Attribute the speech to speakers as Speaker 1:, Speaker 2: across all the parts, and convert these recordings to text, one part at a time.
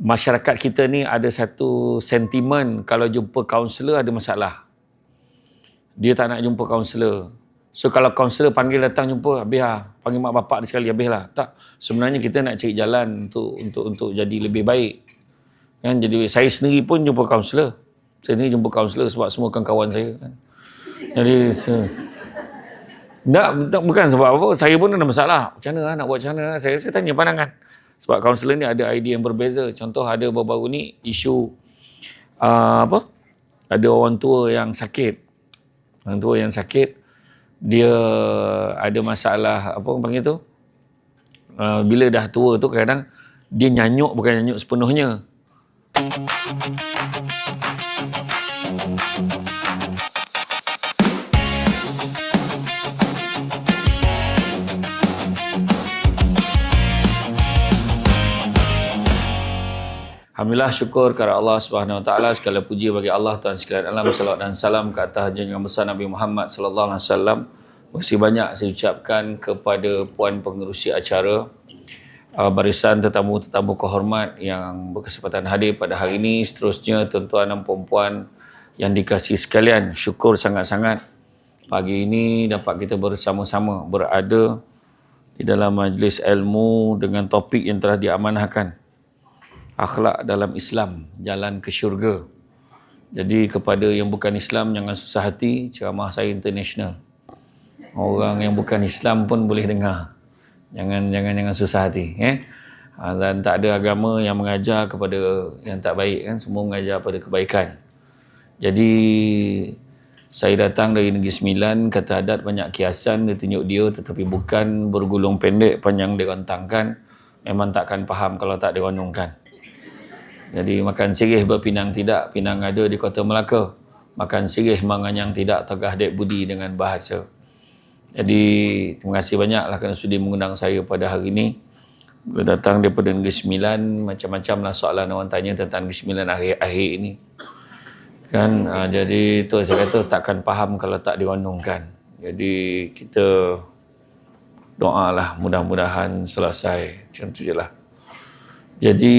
Speaker 1: masyarakat kita ni ada satu sentimen kalau jumpa kaunselor ada masalah. Dia tak nak jumpa kaunselor. So kalau kaunselor panggil datang jumpa, habis lah. Panggil mak bapak dia sekali, habis lah. Tak. Sebenarnya kita nak cari jalan untuk jadi lebih baik. Kan? Jadi saya sendiri pun jumpa kaunselor. Saya sendiri jumpa kaunselor sebab semua kawan saya. Kan? Jadi bukan sebab apa, saya pun ada masalah. Macam mana nak buat macam mana? Saya tanya pandangan. Sebab kaunselor ni ada idea yang berbeza. Contoh ada baru-baru ni isu ada orang tua yang sakit. Orang tua yang sakit, dia ada masalah, apa orang panggil tu? Bila dah tua tu kadang dia nyanyuk, bukan nyanyuk sepenuhnya. Alhamdulillah, syukur kepada Allah Subhanahu Wa Taala, segala puji bagi Allah Tuhan sekalian alam, salawat dan salam ke atas junjungan besar Nabi Muhammad sallallahu alaihi wasallam. Terima kasih banyak saya ucapkan kepada puan pengerusi acara, barisan tetamu-tetamu kehormat yang berkesempatan hadir pada hari ini, seterusnya tuan-tuan dan puan-puan yang dikasihi sekalian. Syukur sangat-sangat pagi ini dapat kita bersama-sama berada di dalam majlis ilmu dengan topik yang telah diamanahkan, akhlak dalam Islam, jalan ke syurga. Jadi kepada yang bukan Islam, jangan susah hati, ceramah saya international. Orang yang bukan Islam pun boleh dengar. Jangan susah hati. Dan tak ada agama yang mengajar kepada yang tak baik, kan? Semua mengajar pada kebaikan. Jadi saya datang dari Negeri Sembilan, kata adat banyak kiasan, dia tunjuk dia, tetapi bukan bergulung pendek, panjang direntangkan. Memang takkan faham kalau tak direnungkan. Jadi makan sirih berpinang tidak, pinang ada di Kota Melaka. Makan sirih menganyang tidak, tegah dek budi dengan bahasa. Jadi terima kasih banyaklah kerana sudi mengundang saya pada hari ini. Bila datang daripada Negeri Sembilan, macam-macam lah soalan orang tanya tentang Negeri Sembilan akhir-akhir ini. Kan, jadi tu saya kata takkan faham kalau tak direnungkan. Jadi kita doalah mudah-mudahan selesai. Macam tu je lah. Jadi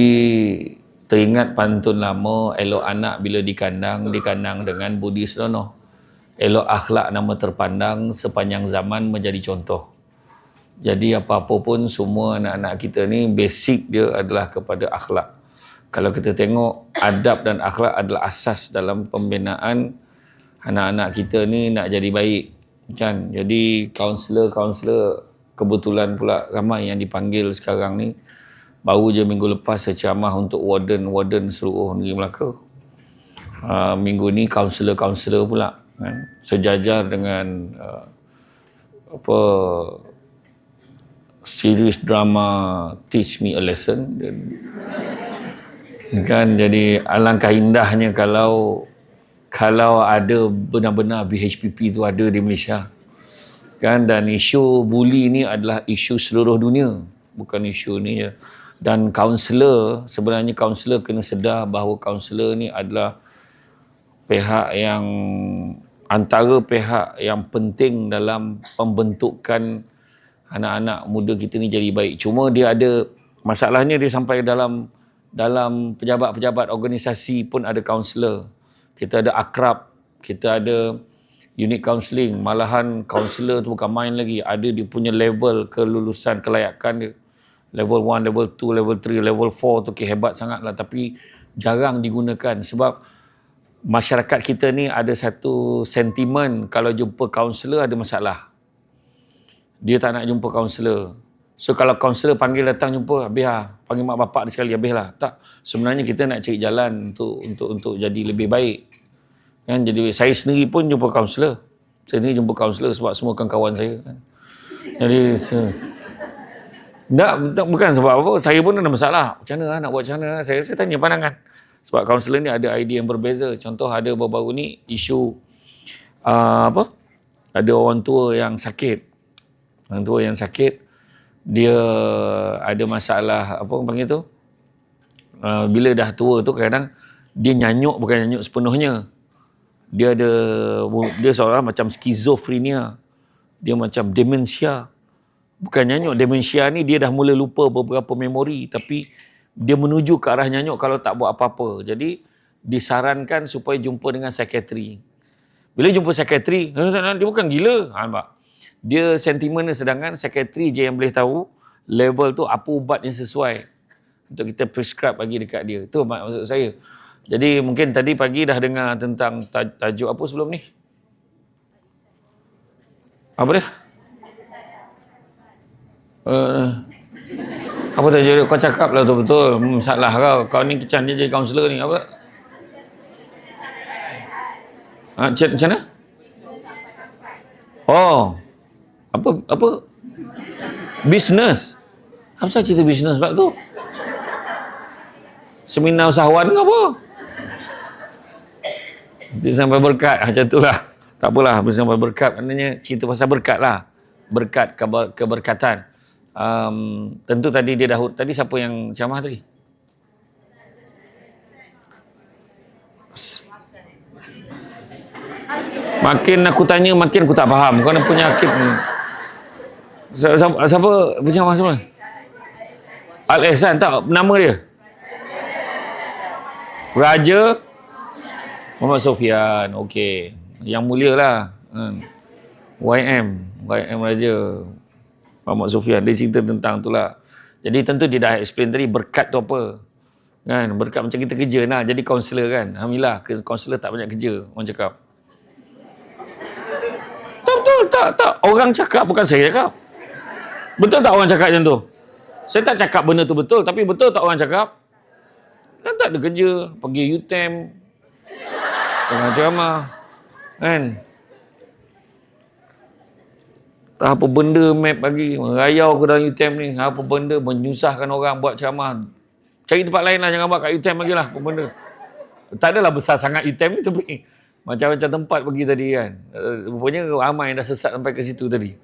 Speaker 1: teringat pantun lama, elok anak bila dikandang dengan budi senonoh. Elok akhlak nama terpandang, sepanjang zaman menjadi contoh. Jadi apa-apa pun semua anak-anak kita ni basic dia adalah kepada akhlak. Kalau kita tengok, adab dan akhlak adalah asas dalam pembinaan anak-anak kita ni nak jadi baik. Kan? Jadi kaunselor kebetulan pula ramai yang dipanggil sekarang ni. Baru je minggu lepas saya ceramah untuk warden seluruh negeri Melaka. Minggu ni kaunselor pula, kan? Sejajar dengan series drama Teach Me a Lesson. Kan, jadi alangkah indahnya kalau ada benar-benar BHPP tu ada di Malaysia. Kan, dan isu buli ni adalah isu seluruh dunia, bukan isu ni je. Dan sebenarnya kaunselor kena sedar bahawa kaunselor ni adalah antara pihak yang penting dalam pembentukan anak-anak muda kita ni jadi baik. Cuma dia ada masalahnya, dia sampai dalam pejabat-pejabat organisasi pun ada kaunselor. Kita ada akrab, kita ada unit counselling. Malahan kaunselor tu bukan main lagi, ada dia punya level kelulusan kelayakan dia. Level 1, level 2, level 3, level 4 tu hebat sangat lah. Tapi jarang digunakan sebab masyarakat kita ni ada satu sentimen kalau jumpa kaunselor ada masalah. Dia tak nak jumpa kaunselor. So kalau kaunselor panggil datang jumpa, habis lah. Panggil mak bapak dia sekali, habis lah. Tak. Sebenarnya kita nak cari jalan untuk jadi lebih baik. Kan? Jadi saya sendiri pun jumpa kaunselor. Saya sendiri jumpa kaunselor sebab semua kawan saya. Kan? Jadi bukan sebab apa, saya pun ada masalah. Macam mana nak buat macam mana? Saya tanya pandangan. Sebab kaunselor ni ada idea yang berbeza. Contoh ada baru-baru ni isu ada orang tua yang sakit. Orang tua yang sakit, dia ada masalah, apa orang panggil tu? Bila dah tua tu kadang dia nyanyuk, bukan nyanyuk sepenuhnya. Dia seolah macam skizofrenia. Dia macam demensia. Bukan nyanyuk, demensia ni dia dah mula lupa beberapa memori, tapi dia menuju ke arah nyanyuk kalau tak buat apa-apa. Jadi disarankan supaya jumpa dengan psikiatri. Bila jumpa psikiatri, dia bukan gila. Nampak? Dia sentimen dia, sedangkan psikiatri je yang boleh tahu level tu apa ubat yang sesuai untuk kita prescribe bagi dekat dia. Itu maksud saya. Jadi mungkin tadi pagi dah dengar tentang tajuk apa sebelum ni? Apa dia? Apa tajuk dia? Kau cakap lah betul-betul. Salah kau. Kau ni kecan dia jadi kaunselor ni. Apa? Macam mana? Oh. Apa? Bisnes. Apa saya cerita bisnes pula tu? Seminar usahawan ke apa? Dia sampai berkat macam tu lah. Tak apalah, sampai berkat maknanya cerita pasal berkat lah. Berkat, keberkatan. Tentu tadi dia dah, tadi siapa yang ceramah tadi? Makin aku tanya, makin aku tak faham. Kau ada penyakit ni. Siapa berceramah semua? Al-Ihsan, tak nama dia? Raja Muhammad Sofian. Okey. Yang mulia lah. YM Raja Muhammad Sofian. Dia cerita tentang tu lah. Jadi tentu dia dah explain tadi berkat tu apa. Kan? Berkat macam kita kerja nak jadi kaunselor kan. Alhamdulillah, kaunselor tak banyak kerja. Orang cakap. Betul. Tak. Orang cakap, bukan saya cakap. Betul tak orang cakap macam tu? Saya tak cakap benda tu betul. Tapi betul tak orang cakap? Kan tak ada kerja. Pergi UTM. Tengah ceramah. Kan? Tak apa benda map bagi. Merayau ke dalam UTM ni. Apa benda menyusahkan orang buat ceramah. Cari tempat lain lah. Jangan buat kat UTM lagi lah. Apa benda. Tak adalah besar sangat UTM ni. Tapi macam-macam tempat pergi tadi kan. Rupanya ramai yang dah sesat sampai ke situ tadi.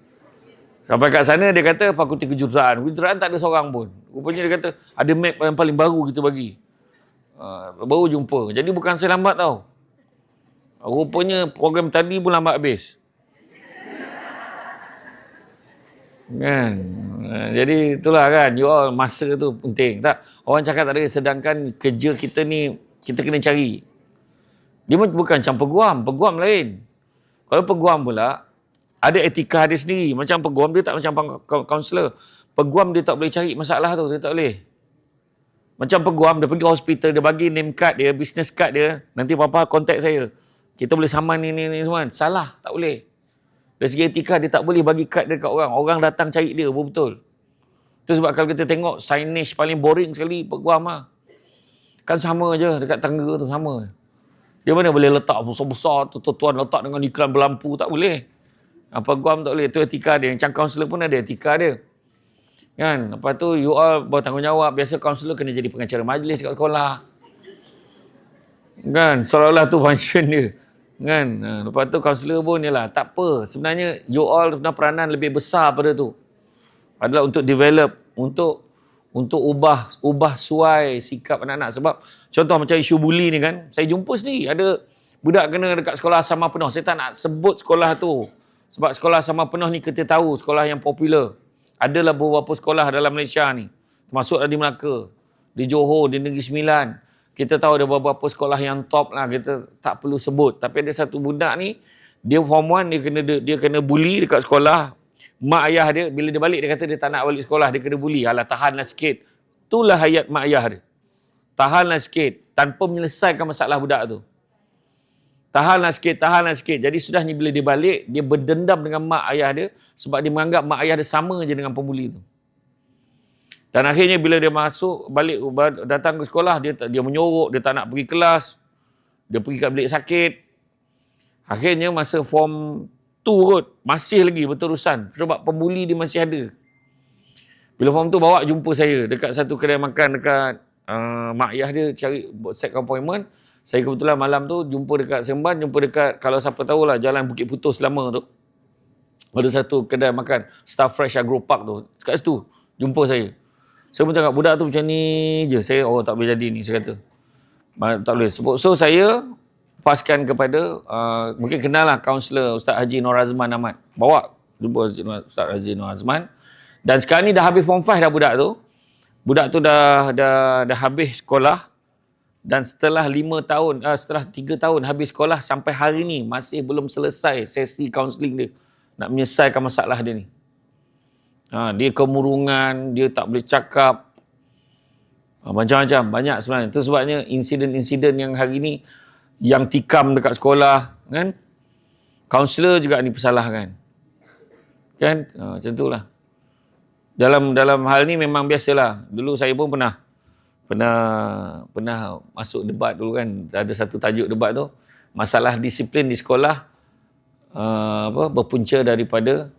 Speaker 1: Sampai kat sana dia kata fakulti kejuruteraan. Kejuruteraan tak ada seorang pun. Rupanya dia kata ada map yang paling baru kita bagi. Baru jumpa. Jadi bukan saya lambat tau. Rupanya program tadi pun lambat habis. Kan? Jadi itulah kan. You all, masa tu penting. Tak? Orang cakap tadi sedangkan kerja kita ni kita kena cari. Dia bukan macam peguam. Peguam lain. Kalau peguam pula ada etika dia sendiri. Macam peguam dia tak macam kaunselor. Peguam dia tak boleh cari masalah tu. Dia tak boleh. Macam peguam, dia pergi hospital, dia bagi name card dia, business card dia. Nanti papa contact saya. Kita boleh saman ni semua. Salah. Tak boleh. Dari segi etika, dia tak boleh bagi kad dia kat orang. Orang datang cari dia, betul. Itu sebab kalau kita tengok signage paling boring sekali, peguam lah. Kan sama je dekat tangga tu, sama. Dia mana boleh letak besar-besar tu, tuan letak dengan iklan berlampu. Tak boleh. Peguam tak boleh. Itu etika dia. Macam kaunselor pun ada etika dia. Kan? Lepas tu, you all bertanggungjawab. Biasa kaunselor kena jadi pengacara majlis kat sekolah. Kan? Seolah-olah tu function dia. Kan? Lepas tu kaunselor pun yalah. Tak apa. Sebenarnya, you all peranan lebih besar pada tu. Adalah untuk develop. Untuk ubah suai sikap anak-anak. Sebab, contoh macam isu bully ni kan. Saya jumpa sendiri. Ada budak kena dekat sekolah asrama penuh. Saya tak nak sebut sekolah tu. Sebab sekolah asrama penuh ni kita tahu. Sekolah yang popular. Adalah beberapa sekolah dalam Malaysia ni. Termasuklah di Melaka, di Johor, di Negeri Sembilan. Kita tahu ada beberapa sekolah yang top lah. Kita tak perlu sebut. Tapi ada satu budak ni, dia form 1, dia kena bully dekat sekolah. Mak ayah dia, bila dia balik, dia kata dia tak nak balik sekolah. Dia kena bully. Alah, tahanlah sikit. Itulah hayat mak ayah dia. Tahanlah sikit. Tanpa menyelesaikan masalah budak tu. Tahanlah sikit. Jadi sudahnya bila dia balik, dia berdendam dengan mak ayah dia sebab dia menganggap mak ayah dia sama je dengan pembuli tu. Dan akhirnya bila dia masuk, balik datang ke sekolah, dia menyorok, dia tak nak pergi kelas. Dia pergi kat bilik sakit. Akhirnya masa form 2 kot, masih lagi berterusan sebab pembuli dia masih ada. Bila form 2 bawa jumpa saya dekat satu kedai makan dekat mak ayah dia cari set appointment. Saya kebetulan malam tu jumpa dekat Seremban, jumpa dekat, kalau siapa tahulah Jalan Bukit Putus lama tu. Ada satu kedai makan, Star Fresh Agro Park tu. Dekat situ, jumpa saya. Saya pun cakap, budak tu macam ni je. Saya, tak boleh jadi ni, saya kata. Tak boleh. So, saya paskan kepada, mungkin kenal lah kaunselor Ustaz Haji Nur Azman Ahmad. Bawa jumpa Ustaz Haji Nur Azman. Dan sekarang ni dah habis form 5 dah budak tu. Budak tu dah habis sekolah dan setelah 5 tahun, setelah 3 tahun habis sekolah sampai hari ni masih belum selesai sesi kaunseling dia. Nak menyelesaikan masalah dia ni. Dia kemurungan, dia tak boleh cakap. Macam-macam, banyak sebenarnya. Itu sebabnya insiden-insiden yang hari ni yang tikam dekat sekolah, kan? Kaunselor juga dipersalahkan. Kan? Macam itulah. Dalam hal ni memang biasalah. Dulu saya pun pernah masuk debat dulu kan. Ada satu tajuk debat tu, masalah disiplin di sekolah berpunca daripada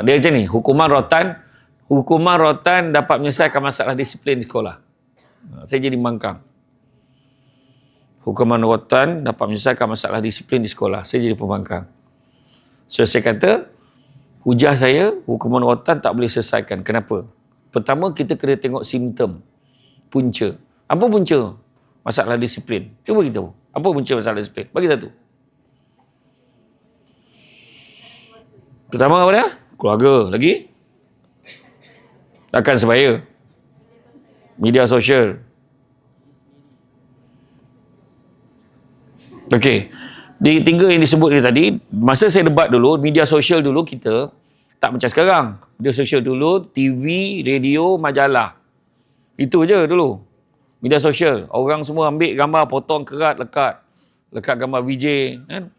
Speaker 1: dia macam ni, hukuman rotan dapat menyelesaikan masalah disiplin di sekolah. Saya jadi membangkang. Hukuman rotan dapat menyelesaikan masalah disiplin di sekolah. Saya jadi pembangkang. So saya kata, hujah saya, hukuman rotan tak boleh selesaikan. Kenapa? Pertama, kita kena tengok simptom, punca. Apa punca masalah disiplin? Cuba kita tahu. Apa punca masalah disiplin? Bagi satu. Pertama apa dia? Keluarga. Lagi? Takkan sebaya. Media sosial. Okey. Di tiga yang disebut ni tadi, masa saya debat dulu, media sosial dulu kita tak macam sekarang. Media sosial dulu, TV, radio, majalah. Itu je dulu. Media sosial. Orang semua ambil gambar, potong kerat, lekat. Lekat gambar VJ, kan?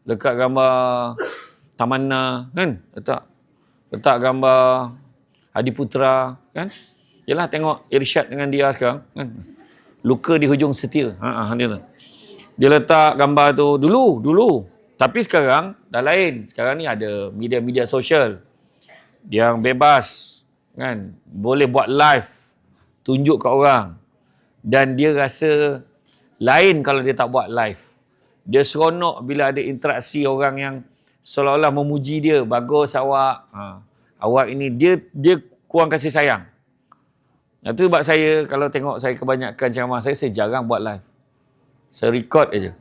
Speaker 1: Lekat gambar Tamanna, kan? Letak gambar Hadi Putra, kan? Yalah, tengok Irsyad dengan dia sekarang, kan? Luka di hujung setia. Dia letak gambar tu dulu. Tapi sekarang dah lain. Sekarang ni ada media-media sosial yang bebas, kan? Boleh buat live, tunjuk kat orang. Dan dia rasa lain kalau dia tak buat live. Dia seronok bila ada interaksi orang yang seolah-olah memuji dia. Bagus awak. Awak ini, dia kurang kasih sayang. Itu sebab saya, kalau tengok saya kebanyakan ceramah saya jarang buat live. Saya record aja.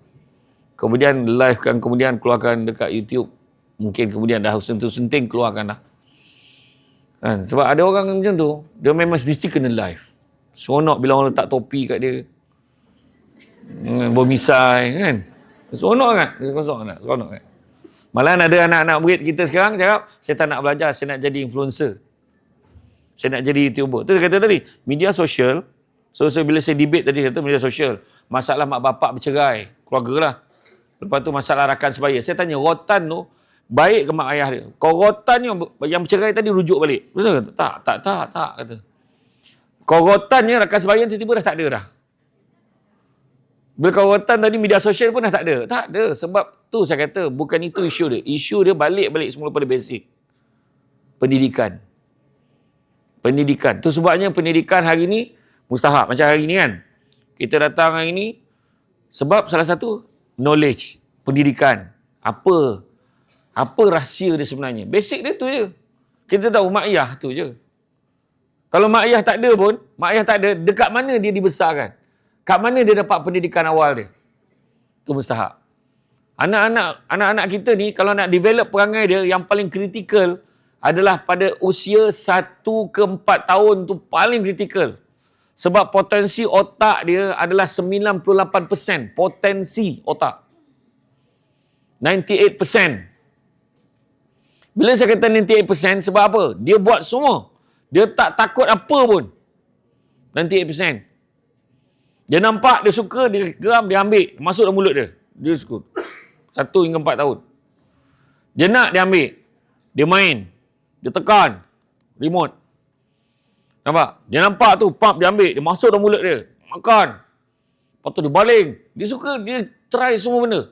Speaker 1: Kemudian live kan, kemudian keluarkan dekat YouTube. Mungkin kemudian dah sentuh-senting keluarkan dah. Kan? Sebab ada orang macam tu, dia memang mesti kena live. Seronok bila orang letak topi kat dia. Bermisai, kan? Seronok kan? Seronok kan? Malah ada anak-anak murid kita sekarang cakap, saya tak nak belajar, saya nak jadi influencer. Saya nak jadi YouTuber. Tu saya kata tadi, media sosial. So bila saya debate tadi, kata media sosial. Masalah mak bapak bercerai, keluarga lah. Lepas tu masalah rakan sebaya. Saya tanya, rotan tu baik ke mak ayah dia? Kau rotan yang bercerai tadi rujuk balik. Betul ke? Tak, kata. Kau rotannya rakan sebaya tiba-tiba dah tak ada dah. Bila kau rotan tadi media sosial pun dah tak ada. Tak ada. Sebab tu saya kata, bukan itu isu dia. Isu dia balik semula pada basic. Pendidikan. Tu sebabnya pendidikan hari ni mustahak. Macam hari ni kan. Kita datang hari ni sebab salah satu knowledge, pendidikan. Apa rahsia dia sebenarnya? Basic dia tu je. Kita tahu mak ayah tu je. Kalau mak ayah tak ada, dekat mana dia dibesarkan? Kat mana dia dapat pendidikan awal dia? Itu mustahak. Anak-anak kita ni kalau nak develop perangai dia, yang paling kritikal adalah pada usia 1 ke 4 tahun tu paling kritikal. Sebab potensi otak dia adalah 98%. Potensi otak. 98%. Bila saya kata 98%, sebab apa? Dia buat semua. Dia tak takut apa pun. 98%. Dia nampak, dia suka, dia geram, dia ambil. Masuk dalam mulut dia. Dia suka. 1 hingga 4 tahun. Dia nak, dia ambil. Dia main. Dia tekan. Remote. Nampak? Dia nampak tu, pump dia ambil. Dia masuk dalam mulut dia. Makan. Lepas tu dia baling. Dia suka, dia try semua benda.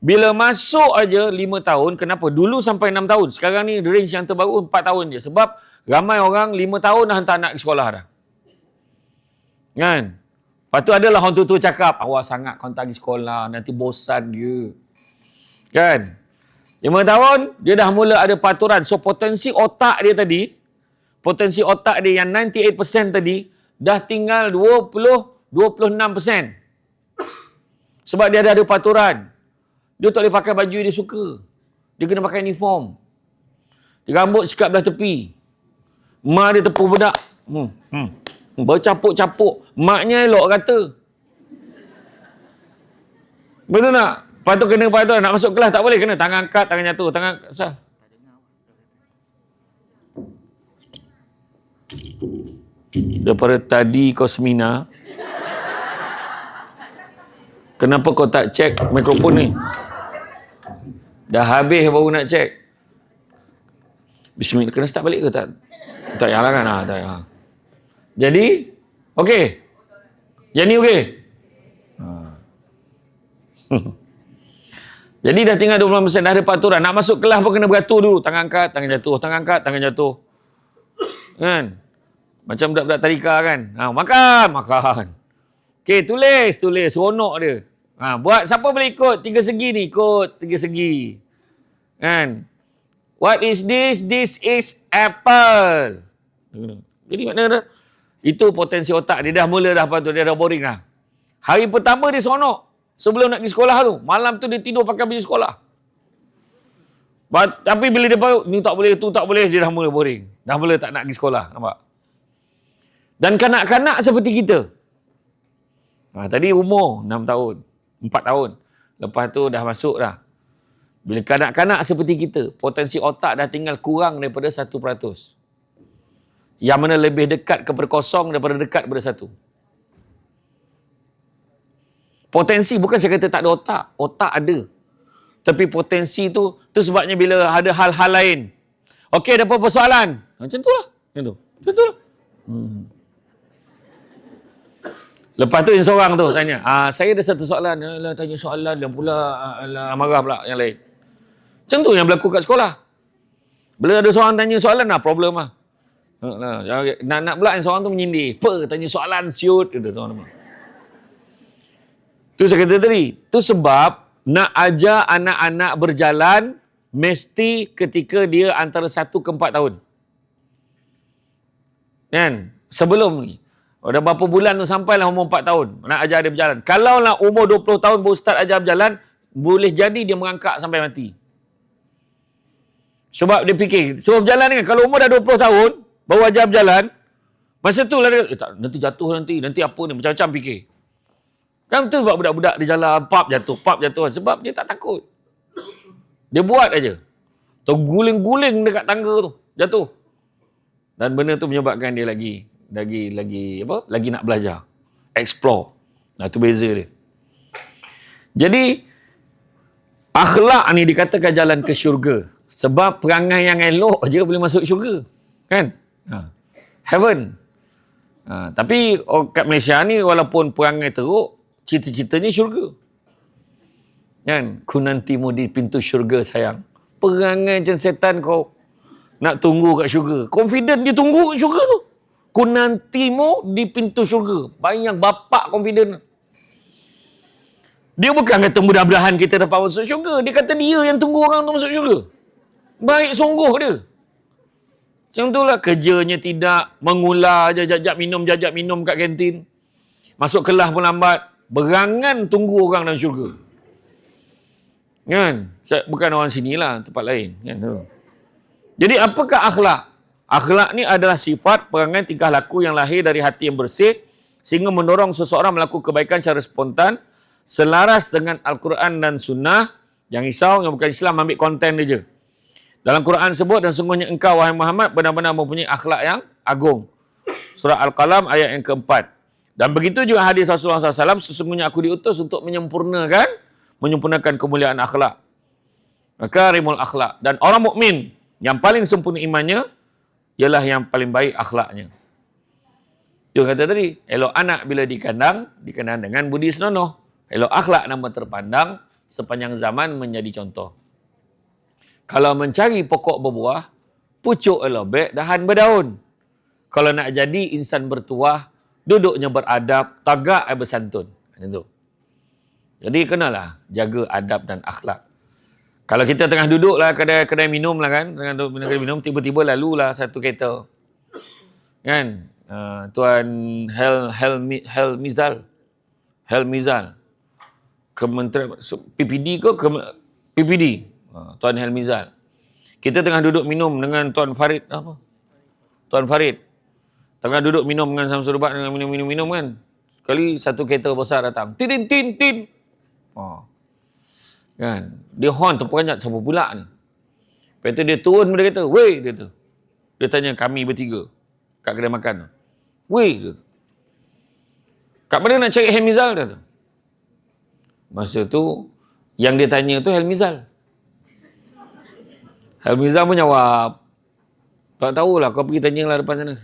Speaker 1: Bila masuk aja 5 tahun, kenapa? Dulu sampai 6 tahun. Sekarang ni range yang terbaru 4 tahun je. Sebab ramai orang 5 tahun dah hantar anak ke sekolah dah. Kan? Lepas tu adalah orang tua cakap, awak sangat kau hantar pergi sekolah, nanti bosan dia. Kan? 5 tahun, dia dah mula ada peraturan. So, potensi otak dia tadi, potensi otak dia yang 98% tadi, dah tinggal 26%. Sebab dia dah ada peraturan. Dia tak boleh pakai baju dia suka. Dia kena pakai uniform. Rambut sikat belah tepi. Mak dia tepuk bedak. Bercapuk-capuk. Maknya elok kata. Betul tak? Lepas tu kena, lepas tu nak masuk kelas tak boleh. Kena tangan angkat, tangan jatuh. Tangan, asal? Daripada tadi kau seminar, kenapa kau tak cek mikrofon ni? Dah habis baru nak cek. Bismillah. Kena start balik ke tak? Tak payahlah kan? Tak payah. Jadi, okey. Yang ni okey? Jadi dah tinggal 20%, dah ada peraturan. Nak masuk kelas pun kena beratur dulu. Tangan angkat, tangan jatuh. Tangan angkat, tangan jatuh. Kan? Macam budak-budak tadika kan? Makan. Okey, tulis. Seronok dia. Buat, siapa boleh ikut 3 segi ni? Ikut 3 segi. Kan? What is this? This is apple. Jadi maknanya itu potensi otak. Dia dah mula dah apa tu. Dia dah boring dah. Hari pertama dia seronok. Sebelum nak pergi sekolah tu. Malam tu dia tidur pakai baju sekolah. Tapi bila dia baru, ni tak boleh, tu tak boleh, dia dah mula boring. Dah mula tak nak pergi sekolah. Nampak? Dan kanak-kanak seperti kita. Tadi umur 6 tahun. 4 tahun. Lepas tu dah masuk dah. Bila kanak-kanak seperti kita, potensi otak dah tinggal kurang daripada 1%. Yang mana lebih dekat kepada kosong daripada dekat kepada 1. Potensi bukan saya kata tak ada otak. Otak ada. Tapi potensi tu sebabnya bila ada hal-hal lain. Okey, ada apa persoalan? Macam tu lah. Macam tu lah. Lepas tu yang seorang tu tanya, saya ada satu soalan. Alah, tanya soalan dan pula marah pula yang lain. Macam tu yang berlaku kat sekolah. Bila ada seorang tanya soalan, problem lah. Nak pula yang seorang tu menyindir. Tanya soalan, siut. Tu saya kata tadi. Tu sebab nak ajar anak-anak berjalan mesti ketika dia antara 1 ke 4 tahun. Kan? Sebelum ni. Dah berapa bulan tu sampailah umur 4 tahun. Nak ajar dia berjalan. Kalau lah umur 20 tahun baru start ajar berjalan, boleh jadi dia merangkak sampai mati. Sebab dia fikir, suruh berjalan kan. Kalau umur dah 20 tahun, baru ajar berjalan, masa tu lah dia, nanti jatuh nanti apa ni, macam-macam fikir. Kan betul sebab budak-budak dia jalan, pap jatuh. Sebab dia tak takut. Dia buat aja. Terguling-guling dekat tangga tu, jatuh. Dan benda tu menyebabkan dia lagi nak belajar. Explore. Itu beza dia. Jadi, akhlak ni dikatakan jalan ke syurga. Sebab perangai yang elok je boleh masuk syurga. Kan? Heaven. Tapi kat Malaysia ni walaupun perangai teruk, cita-citanya syurga. Kan? Ku nantimu di pintu syurga sayang. Perangai macam setan kau nak tunggu kat syurga. Confident dia tunggu kat syurga tu. Ku nantimu di pintu syurga. Bayang bapak confident. Dia bukan kata mudah-mudahan kita dapat masuk syurga. Dia kata dia yang tunggu orang tu masuk syurga. Baik sungguh dia. Macam itulah kerjanya tidak mengular je jajak minum kat kantin. Masuk kelas pun lambat. Berangan tunggu orang dalam syurga. Kan? Bukan orang sinilah, tempat lain. Kan? Jadi apakah akhlak? Akhlak ni adalah sifat, perangai, tingkah laku yang lahir dari hati yang bersih sehingga mendorong seseorang melakukan kebaikan secara spontan, selaras dengan Al-Quran dan Sunnah. Yang risau, yang bukan Islam ambil konten dia je. Dalam Quran sebut, dan sungguhnya engkau wahai Muhammad benar-benar mempunyai akhlak yang agung. Surah Al-Qalam ayat yang keempat. Dan begitu juga hadis Rasulullah SAW, sesungguhnya aku diutus untuk menyempurnakan kemuliaan akhlak. Makarimul akhlak. Dan orang mukmin yang paling sempurna imannya ialah yang paling baik akhlaknya. Itu kata tadi, elok anak bila dikandang dengan budi senonoh. Elok akhlak nama terpandang sepanjang zaman menjadi contoh. Kalau mencari pokok berbuah, pucuk elobek, dahan berdaun. Kalau nak jadi insan bertuah, duduknya beradab, tagak bersantun. Itu. Jadi kenalah jaga adab dan akhlak. Kalau kita tengah duduk lah kedai minum lah kan, tengah minum, tiba-tiba lalulah satu kereta. Kan? Tuan Hel Mizal. Kementerian PPD ke? PPD. Tuan Helmizal. Kita tengah duduk minum dengan Tuan Farid. Apa? Tuan Farid. Tengah duduk minum dengan Samsul Ubat dengan minum kan. Sekali satu kereta besar datang. Tin, tin, tin, tin. Oh. Kan? Dia horn terperanjat, siapa pula ni? Lepas tu dia turun dia kata, weh, dia tu. Dia tanya kami bertiga kat kedai makan tu. Weh, dia tu. Kat mana nak cari Helmizal dia tu? Masa tu, yang dia tanya tu Helmizal. Helmizal pun jawab, tak tahulah, kau pergi tanyalah depan sana.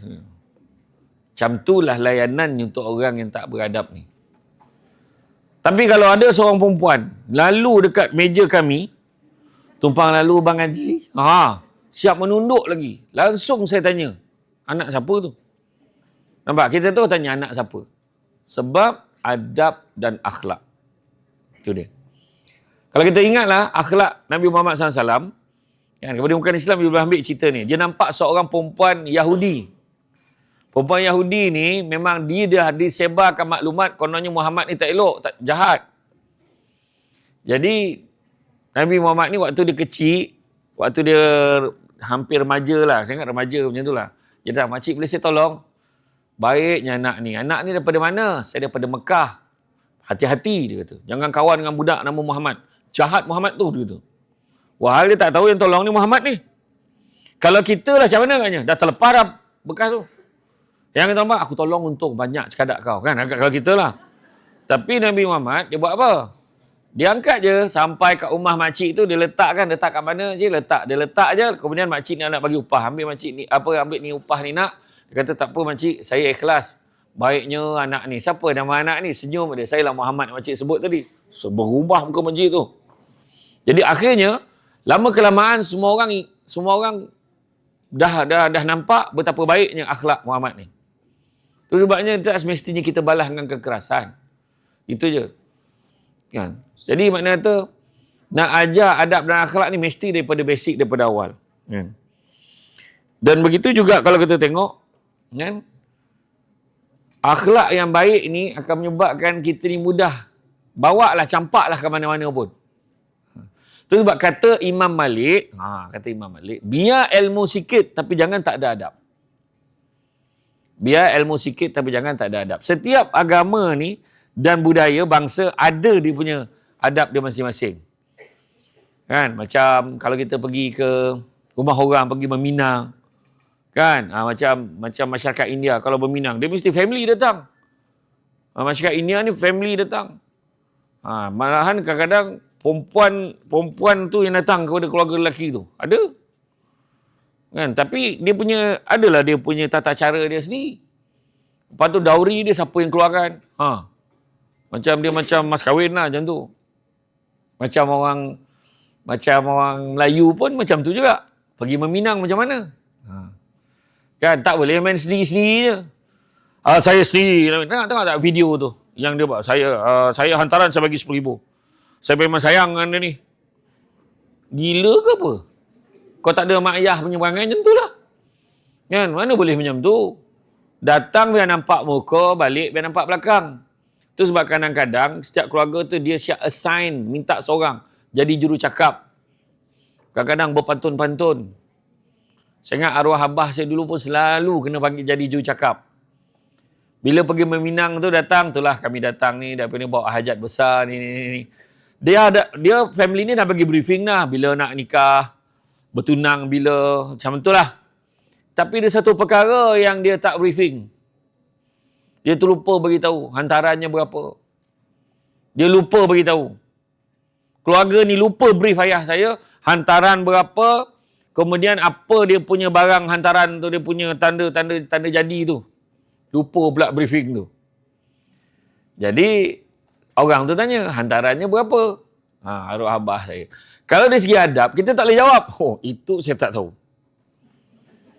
Speaker 1: Macam itulah layanan untuk orang yang tak beradab ni. Tapi kalau ada seorang perempuan lalu dekat meja kami, tumpang lalu Bang Haji, siap menunduk lagi. Langsung saya tanya, anak siapa tu? Nampak? Kita tu tanya anak siapa? Sebab adab dan akhlak. Itu dia. Kalau kita ingatlah akhlak Nabi Muhammad SAW, kan, kepada bukan Islam, dia boleh ambil cerita ni. Dia nampak seorang perempuan Yahudi. Perempuan Yahudi ni memang dia dah disebarkan maklumat kononnya Muhammad ni tak elok, tak jahat. Jadi Nabi Muhammad ni waktu dia kecil, waktu dia hampir remaja lah, saya ingat remaja macam tu lah. Dia dah, makcik boleh saya tolong? Baiknya anak ni. Anak ni daripada mana? Saya daripada Mekah. Hati-hati dia kata. Jangan kawan dengan budak nama Muhammad. Jahat Muhammad tu dia kata. Wah, dia tak tahu yang tolong ni Muhammad ni. Kalau kita lah macam mana katnya? Dah terlepas dah bekas tu. Yang kata Muhammad, aku tolong untung banyak sekadar kau. Kan? Kalau kita lah. Tapi Nabi Muhammad, dia buat apa? Dia angkat je sampai kat rumah makcik tu, dia letak kat mana je, dia letak je. Kemudian makcik ni nak bagi upah. Ambil makcik ni, ambil ni upah ni nak. Dia kata, tak apa makcik, saya ikhlas. Baiknya anak ni. Siapa nama anak ni? Senyum dia. Saya lah Muhammad makcik sebut tadi. So, berubah muka makcik tu. Jadi akhirnya, lama kelamaan semua orang dah nampak betapa baiknya akhlak Muhammad ni. Itu sebabnya tak semestinya kita balas dengan kekerasan. Itu je. Kan? Jadi maknanya kata, nak ajar adab dan akhlak ni mesti daripada basic, daripada awal. Kan? Dan begitu juga kalau kita tengok, kan? Akhlak yang baik ni akan menyebabkan kita ni mudah bawalah, campaklah ke mana-mana pun. Itu sebab kata Imam Malik, biar ilmu sikit tapi jangan tak ada adab. Biar ilmu sikit tapi jangan tak ada adab. Setiap agama ni dan budaya bangsa ada dia punya adab dia masing-masing. Kan? Macam kalau kita pergi ke rumah orang, pergi berminang. Kan? Macam masyarakat India kalau berminang, dia mesti family datang. Masyarakat India ni family datang. Malahan kadang-kadang perempuan tu yang datang kepada keluarga lelaki tu. Ada. Kan? Tapi adalah dia punya tata cara dia sendiri. Lepas tu dauri dia siapa yang keluarkan. Macam mas kahwin lah macam tu. Macam orang Melayu pun macam tu juga. Pergi meminang macam mana? Kan? Tak boleh main sendiri-sendiri je. Saya sendiri. Tengok tak video tu? Yang dia buat. Saya hantaran saya bagi RM10,000. Saya memang sayang dengan dia ni. Gila ke apa? Kau tak ada mak ayah punya perangai macam tu lah. Kan? Mana boleh macam tu? Datang biar nampak muka, balik biar nampak belakang. Itu sebab kadang-kadang setiap keluarga tu dia siap assign, minta seorang jadi juru cakap. Kadang-kadang berpantun-pantun. Saya ingat arwah abah saya dulu pun selalu kena panggil jadi juru cakap. Bila pergi meminang tu datang, itulah kami datang ni, daripada ni bawa hajat besar ni. Dia family ni dah bagi briefing dah bila nak nikah, bertunang bila, macam itulah. Tapi ada satu perkara yang dia tak briefing. Dia terlupa beritahu hantarannya berapa. Dia lupa beritahu. Keluarga ni lupa brief ayah saya, hantaran berapa, kemudian apa dia punya barang hantaran tu, dia punya tanda jadi tu. Lupa pula briefing tu. Jadi, orang tu tanya, hantarannya berapa? Arwah abah saya. Kalau dari segi adab, kita tak boleh jawab. Itu saya tak tahu.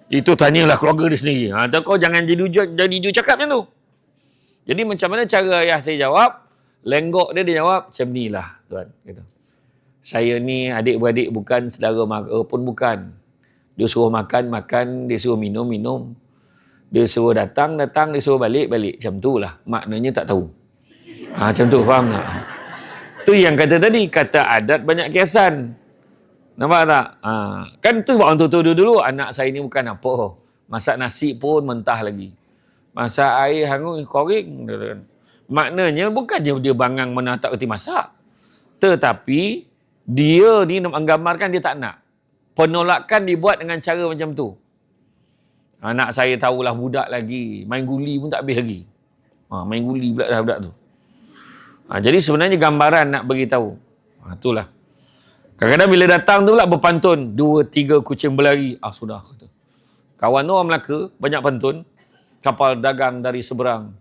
Speaker 1: Itu tanyalah keluarga dia sendiri. Kau jangan jadi jujur cakap macam tu. Jadi macam mana cara ayah saya jawab? Lenggok dia jawab, macam ni lah tuan. Gitu. Saya ni adik-beradik bukan, saudara mara pun bukan. Dia suruh makan, dia suruh minum. Dia suruh datang, dia suruh balik. Macam tu lah. Maknanya tak tahu. Macam tu, faham tak? Tu yang kata tadi, kata adat banyak kiasan. Nampak tak? Kan tu sebab orang tua dulu, anak saya ni bukan apa. Masak nasi pun mentah lagi. Masak air hangus, goreng. Maknanya bukannya dia bangang mana tak kerti masak. Tetapi dia ni menggambarkan dia tak nak. Penolakan dibuat dengan cara macam tu. Anak saya tahulah budak lagi. Main guli pun tak habis lagi. Main guli pula dah budak tu. Jadi sebenarnya gambaran nak beritahu. Itulah. Kadang-kadang bila datang tu pula berpantun. 2-3 kucing berlari. Sudah. Kata. Kawan tu orang Melaka. Banyak pantun. Kapal dagang dari seberang.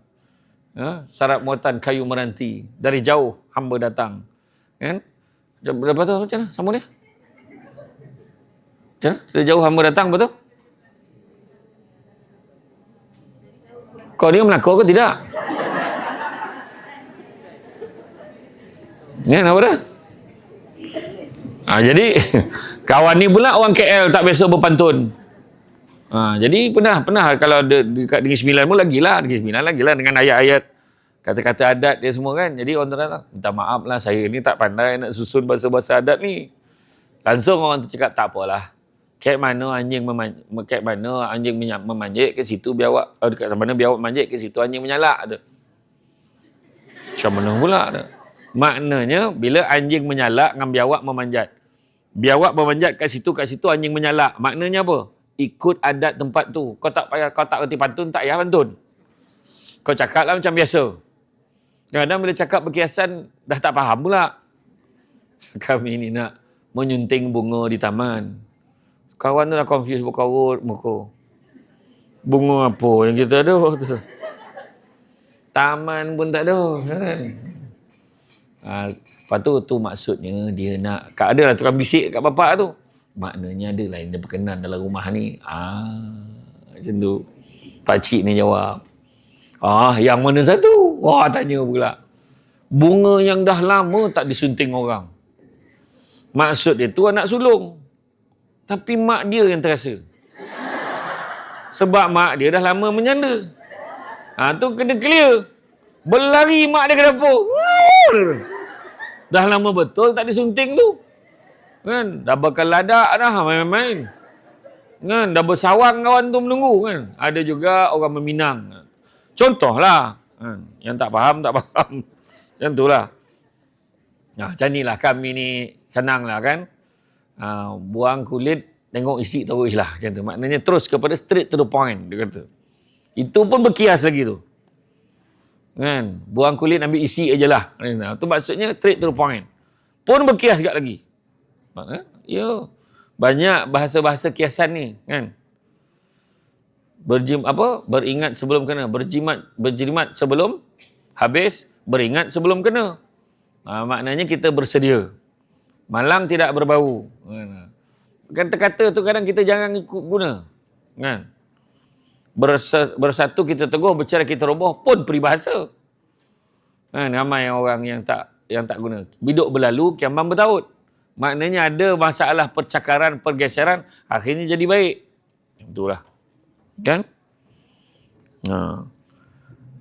Speaker 1: Syarat muatan kayu meranti. Dari jauh hamba datang. Kan? Lepas tu macam mana? Sambung dia? Macam mana? Dari jauh hamba datang, betul? Kau ni Melaka ke tidak? Ni apa dah? Jadi kawan ni pula orang KL tak biasa berpantun. Jadi pernah kalau dekat Negeri Sembilan pun lagilah, Negeri Sembilan lagilah dengan ayat-ayat kata-kata adat dia semua kan. Jadi orang terang, minta maaf lah saya ni tak pandai nak susun bahasa-bahasa adat ni. Langsung orang tu cakap tak apalah. Kat mana anjing memanjat ke situ biawak dekat mana biawak manjat ke situ anjing menyalak tu. Macam mana pula tu? Maknanya bila anjing menyalak dengan biawak memanjat. Biawak memanjat kat situ anjing menyalak. Maknanya apa? Ikut adat tempat tu. Kau tak reti pantun, tak payah pantun. Kau cakaplah macam biasa. Kadang-kadang bila cakap berkiasan dah tak faham pula. Kami ni nak menyunting bunga di taman. Kawan tu dah confused berkorut muka. Bunga apa yang kita ada tu? Taman pun tak ada kan. Lepas tu maksudnya dia nak adalah tukang bisik kat bapak tu. Maknanya ada lah yang dia berkenan dalam rumah ni. Macam tu. Pakcik ni jawab. Yang mana satu? Tanya pula. Bunga yang dah lama tak disunting orang. Maksud dia tu anak sulung. Tapi mak dia yang terasa. Sebab mak dia dah lama menyanda. Tu kena clear. Berlari mak dia ke dapur. Dah lama betul tak disunting tu. Kan? Dah bakal ladak dah main-main. Kan? Dah bersawang kawan tu menunggu kan. Ada juga orang meminang. Contohlah. Kan? Yang tak faham. Macam itulah. Macam inilah kami ni senang lah kan. Buang kulit, tengok isi terus lah. Macam tu. Maknanya terus kepada straight to the point. Dia kata. Itu pun berkias lagi tu. Kan? Buang kulit, ambil isi aje lah. Itu maksudnya straight to the point. Pun berkias juga lagi. Ya. Banyak bahasa-bahasa kiasan ni. Kan? Beringat sebelum kena. Berjimat sebelum habis. Beringat sebelum kena. Maknanya kita bersedia. Malang tidak berbau. Kata-kata tu kadang kita jangan ikut guna. Kan? Bersatu kita teguh, bercerai kita roboh pun peribahasa. Ramai orang yang tak guna. Biduk berlalu, kiambang bertaut. Maknanya ada masalah percakaran, pergeseran, akhirnya jadi baik. Itulah. Kan?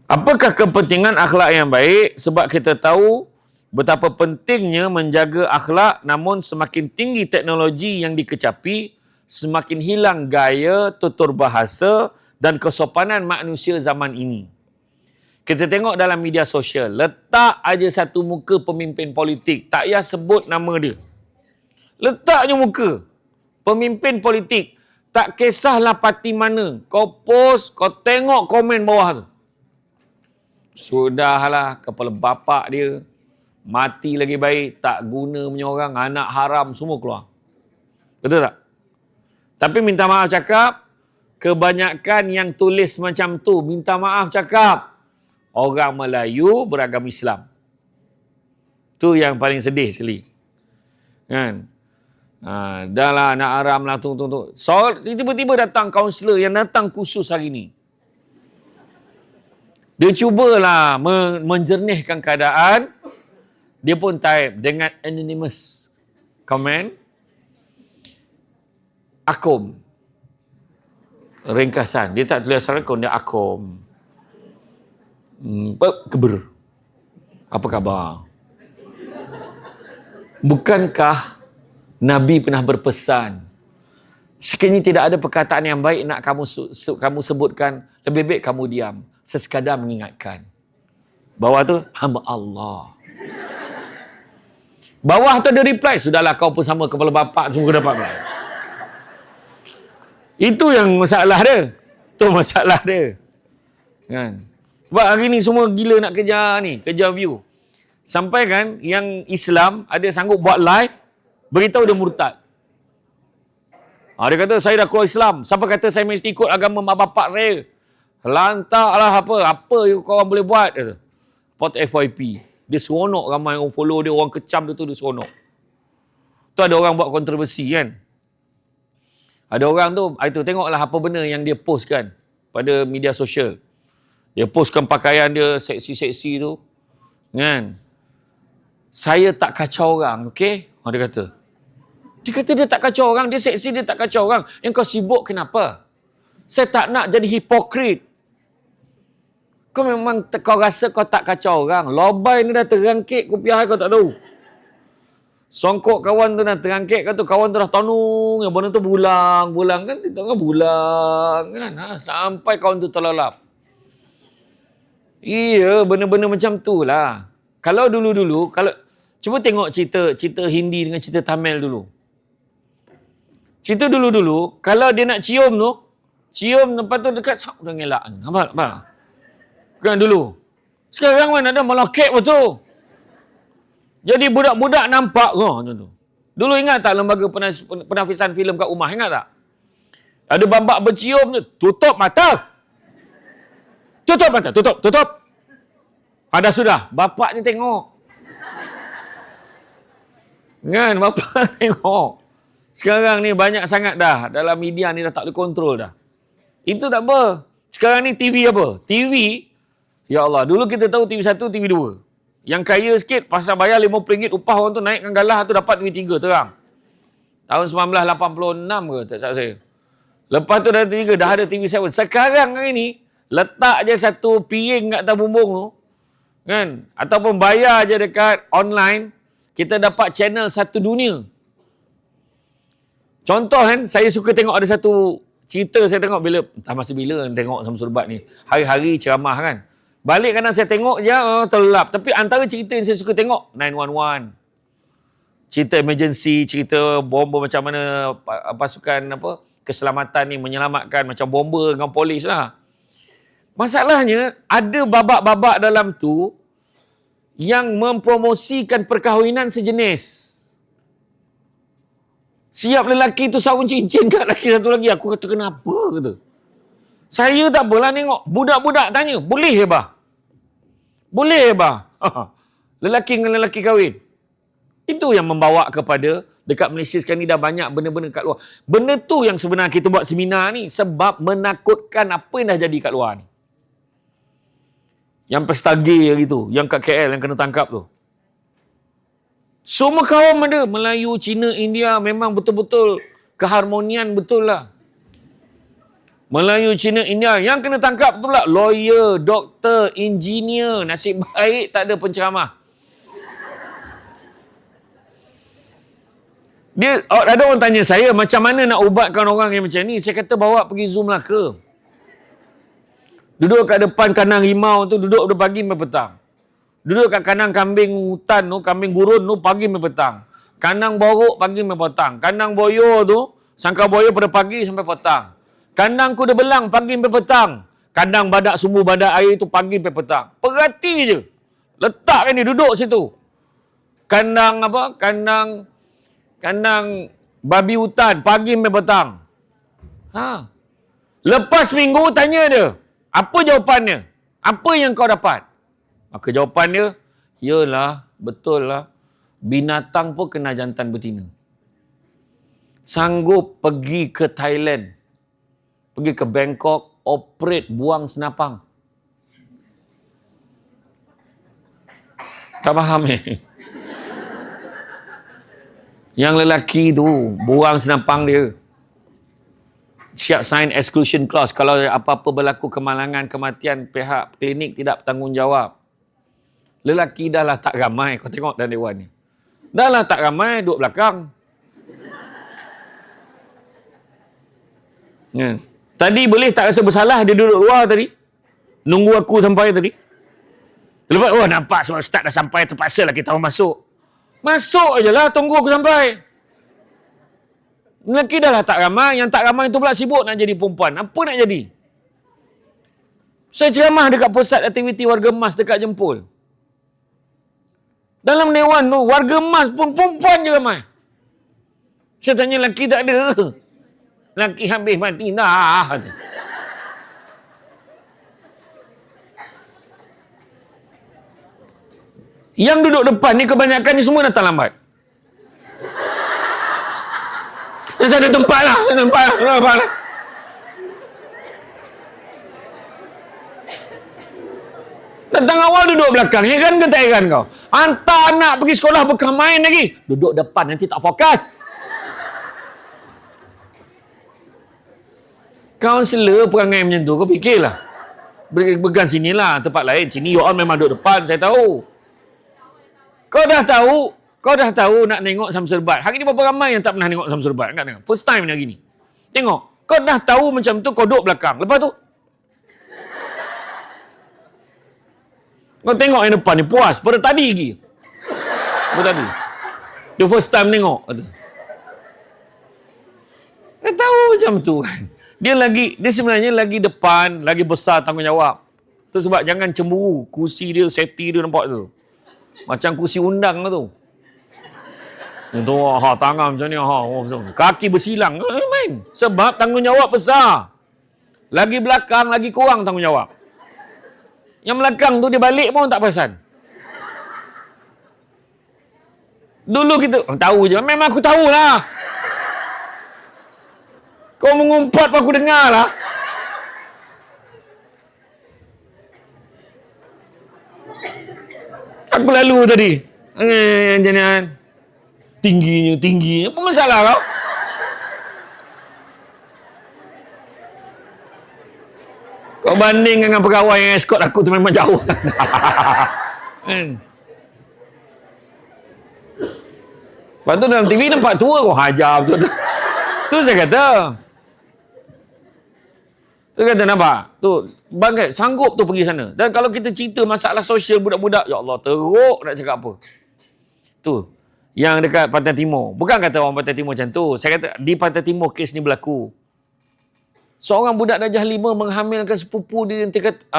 Speaker 1: Apakah kepentingan akhlak yang baik? Sebab kita tahu betapa pentingnya menjaga akhlak, namun semakin tinggi teknologi yang dikecapi, semakin hilang gaya, tutur bahasa dan kesopanan manusia zaman ini. Kita tengok dalam media sosial, letak aja satu muka pemimpin politik, tak payah sebut nama dia. Letak je muka pemimpin politik, tak kisahlah parti mana, kau post, kau tengok komen bawah tu. Sudahlah, kepala bapak dia mati lagi baik, tak guna punya orang, anak haram semua keluar. Betul tak? Tapi minta maaf cakap, kebanyakan yang tulis macam tu, minta maaf cakap, orang Melayu beragama Islam. Tu yang paling sedih sekali. Kan? Dah lah anak haram lah, tunggu. So, tiba-tiba datang kaunselor yang datang khusus hari ni. Dia cubalah menjernihkan keadaan. Dia pun type dengan anonymous comment. Akom. Ringkasan. Dia tak tulis Assalamualaikum, dia Akom. Keber. Apa khabar? Bukankah Nabi pernah berpesan, sekiranya tidak ada perkataan yang baik nak kamu sebutkan, lebih baik kamu diam. Sesekadar mengingatkan. Bawah tu, hamba Allah. Bawah tu ada reply, sudahlah kau pun sama kepala bapak semua kau dapat. Itu yang masalah dia. Tu masalah dia. Kan? Sebab hari ni semua gila nak kejar ni, kejar view. Sampai kan yang Islam ada sanggup buat live, beritahu dia murtad. Dia kata saya dah keluar Islam. Siapa kata saya mesti ikut agama mak bapak saya? Lantaklah apa yang korang boleh buat. Kata. Pot FYP. Dia seronok ramai orang follow dia, orang kecam dia tu, dia seronok. Tu ada orang buat kontroversi kan. Ada orang tu, itu tengoklah apa benda yang dia post kan pada media sosial. Dia postkan pakaian dia seksi-seksi tu. Kan. Saya tak kacau orang, okey? Dia kata. Dia kata dia tak kacau orang, dia seksi, dia tak kacau orang. Yang kau sibuk kenapa? Saya tak nak jadi hipokrit. Kau memang kau rasa kau tak kacau orang. Lobai ni dah terangkit kopiah kau tak tahu. Songkok kawan tu dah terangkit kau tu. Kawan tu dah tonung. Yang benda tu bulang kan. Dia tengok bulang kan. Sampai kawan tu terlelap. Iya, benda-benda macam tu lah. Kalau dulu-dulu, cuba tengok cerita Hindi dengan cerita Tamil dulu. Cerita dulu-dulu, kalau dia nak cium tu, cium lepas tu dekat, dah ngelak. Nampak? Kan dulu. Sekarang mana ada malah kek betul. Jadi budak-budak nampak. Dulu ingat tak lembaga penafisan filem kat rumah? Ingat tak? Ada bambak bercium tu. Tutup mata. Tutup mata. Tutup. Dah sudah. Bapak ni tengok. Kan? Bapak tengok. Sekarang ni banyak sangat dah. Dalam media ni dah tak boleh kontrol dah. Itu tak apa. Sekarang ni TV apa? TV. Ya Allah, dulu kita tahu TV 1, TV 2. Yang kaya sikit, pasal bayar RM50 upah orang tu naikkan galah tu dapat TV 3 terang. Tahun 1986 ke, tak salah saya. Lepas tu dah TV 3, dah ada TV 7. Sekarang hari ni, letak je satu piring kat atas bumbung tu, kan? Ataupun bayar je dekat online, kita dapat channel satu dunia. Contoh kan, saya suka tengok ada satu cerita saya tengok bila, entah masa bila tengok Samsul Bat ni. Hari-hari ceramah kan. Balik kadang saya tengok je, terlelap. Tapi antara cerita yang saya suka tengok, 911. Cerita emergency, cerita bomba macam mana pasukan keselamatan ni menyelamatkan macam bomba dengan polis lah. Masalahnya, ada babak-babak dalam tu yang mempromosikan perkahwinan sejenis. Siap lelaki tu sawun cincin kat lelaki satu lagi. Aku kata, kenapa? Kata. Saya tak apalah tengok. Budak-budak tanya, boleh ke bah? Boleh bah? Lelaki dengan lelaki kahwin. Itu yang membawa kepada, dekat Malaysia sekarang ni dah banyak benda-benda kat luar. Benda tu yang sebenarnya kita buat seminar ni, sebab menakutkan apa yang dah jadi kat luar ni. Yang pesta gay hari tu, yang kat KL yang kena tangkap tu. Semua kaum ada. Melayu, Cina, India memang betul-betul keharmonian betul lah. Melayu, Cina, India. Yang kena tangkap tu pula lawyer, doktor, engineer. Nasib baik tak ada penceramah. Ada orang tanya saya, macam mana nak ubatkan orang yang macam ni? Saya kata bawa pergi Zoom Melaka. Duduk kat depan kandang rimau tu, duduk dari pagi sampai petang. Duduk kat kandang kambing hutan tu, kambing gurun tu, pagi sampai petang. Kandang borok pagi sampai petang. Kandang boyo tu, sangka boyo pada pagi sampai petang. Kandang kuda belang pagi sampai petang. Kandang badak sumbu badak air tu pagi sampai petang. Perhati je. Letakkan dia duduk situ. Kandang Kandang babi hutan pagi sampai petang. Lepas minggu tanya dia, apa jawapannya? Apa yang kau dapat? Maka jawapan dia, yalah, betul lah. Binatang pun kena jantan betina. Sanggup pergi ke Thailand, pergi ke Bangkok, operate buang senapang. Tak faham Yang lelaki tu, buang senapang dia. Siap sign exclusion clause. Kalau apa-apa berlaku kemalangan, kematian, pihak klinik tidak bertanggungjawab. Lelaki dah lah tak ramai. Kau tengok dalam dewan ni. Dah lah tak ramai, duduk belakang. Ya. Tadi boleh tak rasa bersalah dia duduk luar tadi? Nunggu aku sampai tadi? Lepas, nampak sebab Ustaz dah sampai, terpaksa lah kita orang masuk. Masuk je lah, tunggu aku sampai. Lelaki dah lah tak ramai, yang tak ramai tu pula sibuk nak jadi perempuan. Apa nak jadi? Saya ceramah dekat pusat aktiviti warga emas dekat Jempol. Dalam dewan tu, warga emas pun perempuan je ramai. Saya tanya lelaki tak ada. Lelaki habis mati dah. Yang duduk depan ni kebanyakan ni semua datang lambat. Tak ada tempat lah. Datang awal duduk belakang. Heran ke tak heran kau? Hantar anak pergi sekolah bekal main lagi. Duduk depan nanti tak fokus. Kaunselor perangai macam tu, kau fikirlah. Began sinilah, tempat lain. Sini you all memang duduk depan, saya tahu. Kau dah tahu nak tengok Samsul Bat. Hari ni berapa ramai yang tak pernah tengok Samsul Bat? Kan? First time ni hari ni. Tengok. Kau dah tahu macam tu, kau duduk belakang. Lepas tu, kau tengok yang depan ni, puas. Pada tadi lagi. Pada tadi. The first time tengok. Kau tahu macam tu kan. Dia sebenarnya lagi depan, lagi besar tanggungjawab. Tu sebab jangan cemburu. Kursi dia, seti dia nampak tu. Macam kursi undang tu. Tu, tangan macam ni, kaki bersilang. Main. Sebab tanggungjawab besar. Lagi belakang, lagi kurang tanggungjawab. Yang belakang tu dia balik pun tak perasan. Dulu kita, tahu je. Memang aku tahulah. Kau mengumpat pun aku dengar lah. Aku lalu tadi. Jangan. Tinggi. Apa masalah kau? Kau banding dengan pegawai yang escort aku tu memang jauh. Lepas tu dalam TV nampak tua kau hajar betul. Tu saya kata. Tu kata nampak. Tu bangkai sanggup tu pergi sana. Dan kalau kita cerita masalah sosial budak-budak, ya Allah teruk nak cakap apa. Tu yang dekat Pantai Timur. Bukan kata orang Pantai Timur macam tu. Saya kata di Pantai Timur kes ni berlaku. Seorang budak darjah 5 menghamilkan sepupu dia yang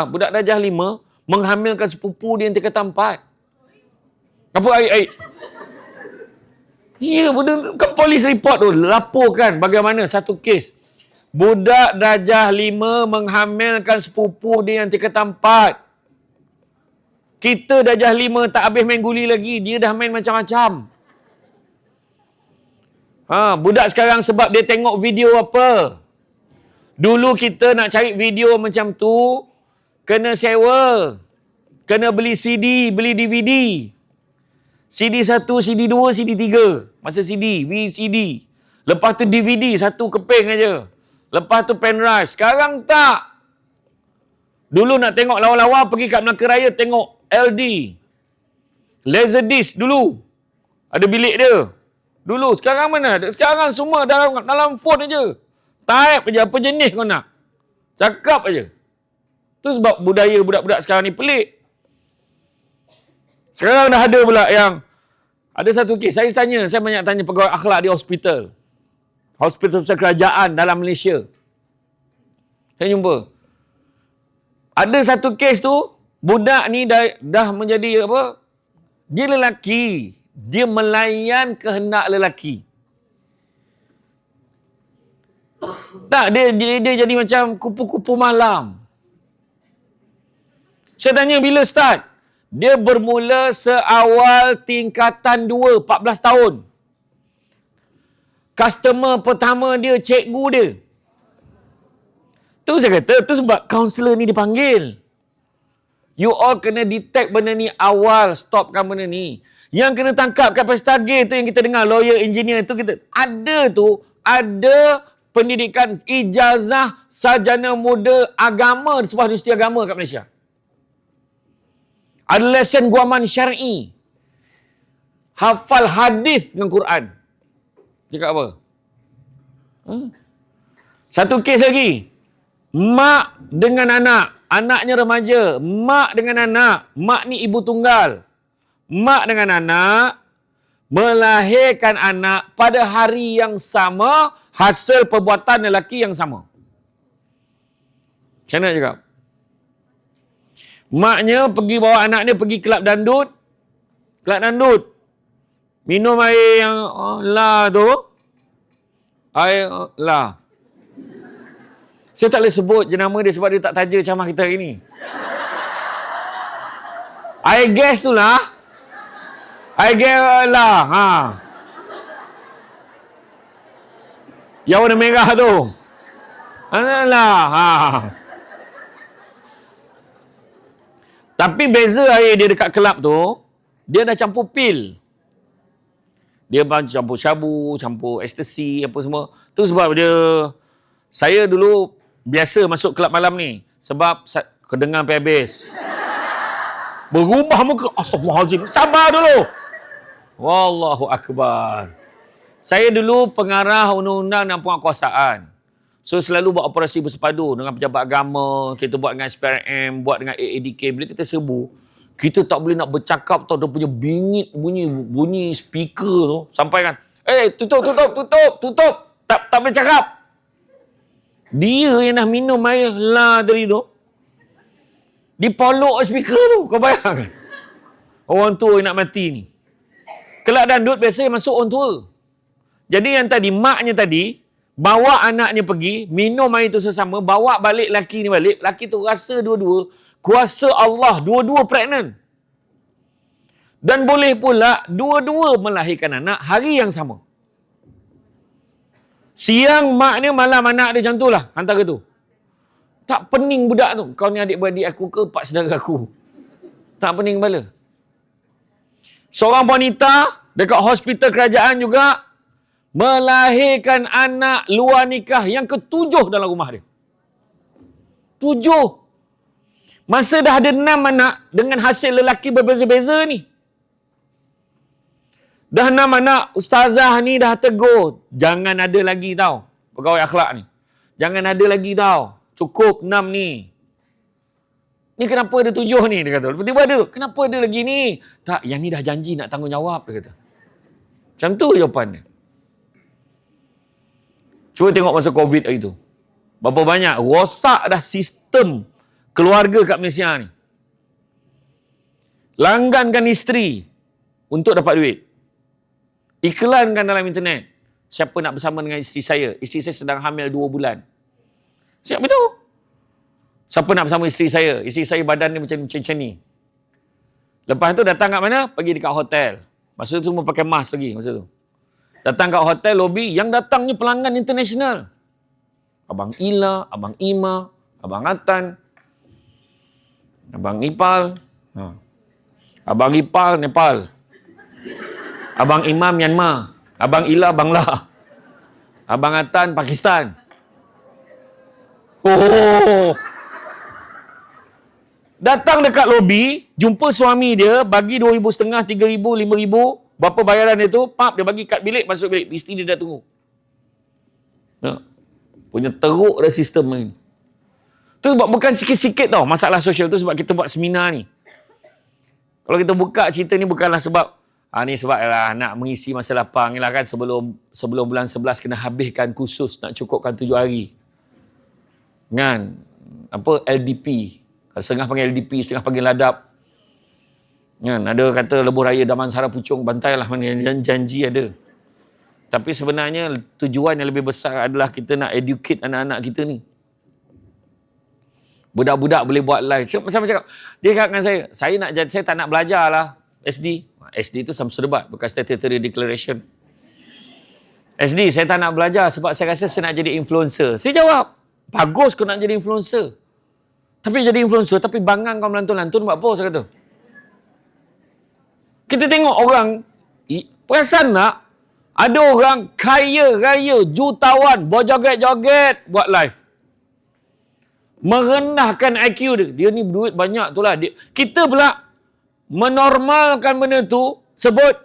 Speaker 1: budak darjah 5 menghamilkan sepupu dia yang tingkatan 4. Apa air? Ya, kan polis report tu laporkan bagaimana satu kes. Budak darjah 5 menghamilkan sepupu dia yang tingkatan 4. Kita darjah 5 tak habis main guli lagi, dia dah main macam-macam. Budak sekarang sebab dia tengok video apa? Dulu kita nak cari video macam tu, kena sewa. Kena beli CD, beli DVD. CD 1, CD 2, CD 3. Masa CD, VCD. Lepas tu DVD, satu keping aja. Lepas tu pen drive. Sekarang tak. Dulu nak tengok lawa-lawa, pergi kat Melaka Raya tengok LD. Laserdisc dulu. Ada bilik dia. Dulu, sekarang mana ada? Sekarang semua dalam phone aja. Type aja apa jenis kau nak. Cakap aja. Tu sebab budaya budak-budak sekarang ni pelik. Sekarang dah ada pula yang ada satu kes. Saya banyak tanya pegawai akhlak di hospital. Hospital kerajaan dalam Malaysia. Saya jumpa. Ada satu kes tu, budak ni dah menjadi apa? Dia lelaki. Dia melayan kehendak lelaki. Tak, dia jadi macam kupu-kupu malam. Saya tanya bila start? Dia bermula seawal tingkatan 2, 14 tahun. Customer pertama dia, cikgu dia. Tu saya kata, tu sebab kaunselor ni dipanggil. You all kena detect benda ni awal, stopkan benda ni. Yang kena tangkap kat pesta gay tu yang kita dengar, lawyer, engineer tu kita ada pendidikan ijazah sarjana muda agama di sebuah universiti agama kat Malaysia. Ada lesen guaman syar'i. Hafal hadis dengan Quran. Cakap apa? Satu kes lagi. Mak dengan anak. Anaknya remaja. Mak dengan anak. Mak ni ibu tunggal. Mak dengan anak melahirkan anak pada hari yang sama, hasil perbuatan lelaki yang sama. Macam mana cakap? Maknya pergi bawa anak dia pergi kelab dandut. Kelab dandut. Minum air yang lah tu. Air lah. Saya tak boleh sebut jenama dia sebab dia tak taja ceramah kita hari ni. Air gas tu lah. Air gas lah. Ha. Yang warna merah tu. Alah. Ha. Tapi beza air dia dekat kelab tu, dia dah campur pil. Dia campur syabu, campur ekstasi, apa semua. Tu sebab dia, saya dulu biasa masuk kelab malam ni. Sebab kedengar sampai habis. Berubah muka. Astaghfirullahaladzim. Sabar dulu. Wallahu Akbar. Saya dulu pengarah undang-undang dan penguatkuasaan. So selalu buat operasi bersepadu dengan pejabat agama, kita buat dengan SPRM, buat dengan AADK. Bila kita serbu, kita tak boleh nak bercakap tau, dia punya bingit bunyi speaker tu sampai kan, tutup. Tak boleh cakap. Dia yang dah minum air lah tadi tu, dipolok speaker tu, kau bayangkan. Orang tua yang nak mati ni. Kelab dandut biasa masuk orang tua. Jadi yang tadi, maknya tadi, bawa anaknya pergi, minum air tu sesama, bawa balik laki ni balik. Laki tu rasa dua-dua, kuasa Allah, dua-dua pregnant. Dan boleh pula, dua-dua melahirkan anak hari yang sama. Siang mak dia, malam anak dia, macam tu lah antara tu. Tak pening budak tu. Kau ni adik-beradik aku ke pak saudara aku? Tak pening kepala. Seorang wanita dekat hospital kerajaan juga, melahirkan anak luar nikah yang ke-7 dalam rumah dia. 7. Masa dah ada 6 anak dengan hasil lelaki berbeza-beza ni. Dah 6 anak, ustazah ni dah tegur. Jangan ada lagi tau, pegawai akhlak ni. Jangan ada lagi tau. Cukup 6 ni. Ni kenapa ada 7 ni? Dia kata. Tiba-tiba ada. Kenapa ada lagi ni? Tak, yang ni dah janji nak tanggungjawab. Dia kata. Macam tu jawapan dia. Cuba tengok masa COVID hari tu. Berapa banyak rosak dah sistem keluarga kat Malaysia ni. Langgankan isteri untuk dapat duit. Iklankan dalam internet. Siapa nak bersama dengan isteri saya? Isteri saya sedang hamil 2 bulan. Siap betul. Siapa nak bersama isteri saya? Isteri saya badan dia macam ni. Lepas tu datang kat mana? Pergi dekat hotel. Masa tu semua pakai mask lagi masa tu. Datang kat hotel lobby, yang datangnya pelanggan international. Abang Ila, Abang Ima, Abang Atan, Abang Ipal, Abang Ipal, Nepal, Abang Ima, Myanmar, Abang Ila, Bangla, Abang Atan, Pakistan. Datang dekat lobby, jumpa suami dia, bagi RM2,500, RM3,000, RM5,000, berapa bayaran dia tu, dia bagi kad bilik, masuk bilik. Isteri dia dah tunggu. Punya teruk dah sistem ni. Tu sebab bukan sikit-sikit tau masalah sosial tu, sebab kita buat seminar ni. Kalau kita buka cerita ni bukanlah sebab, ni sebab lah nak mengisi masa lapang ni lah kan, sebelum bulan 11 kena habiskan kursus nak cukupkan 7 hari. Kan? Apa? LDP. Setengah panggil LDP, setengah panggil ladap. Kan, ada kata lebuh raya Damansara Puchong, bantailah mana janji ada. Tapi sebenarnya tujuan yang lebih besar adalah kita nak educate anak-anak kita ni. Budak-budak boleh buat live. Sama cakap, dia cakap dengan saya tak nak belajar lah SD. SD tu Samsul Debat, bukan Statutory Declaration. SD, saya tak nak belajar sebab saya rasa saya nak jadi influencer. Saya jawab, bagus kau nak jadi influencer. Tapi jadi influencer, tapi bangang kau melantun-lantun buat apa, saya kata. Kita tengok orang, perasan tak? Ada orang kaya raya, jutawan, berjoget-joget buat live. Merendahkan IQ dia. Dia ni duit banyak tu lah. Kita pula menormalkan benda tu, sebut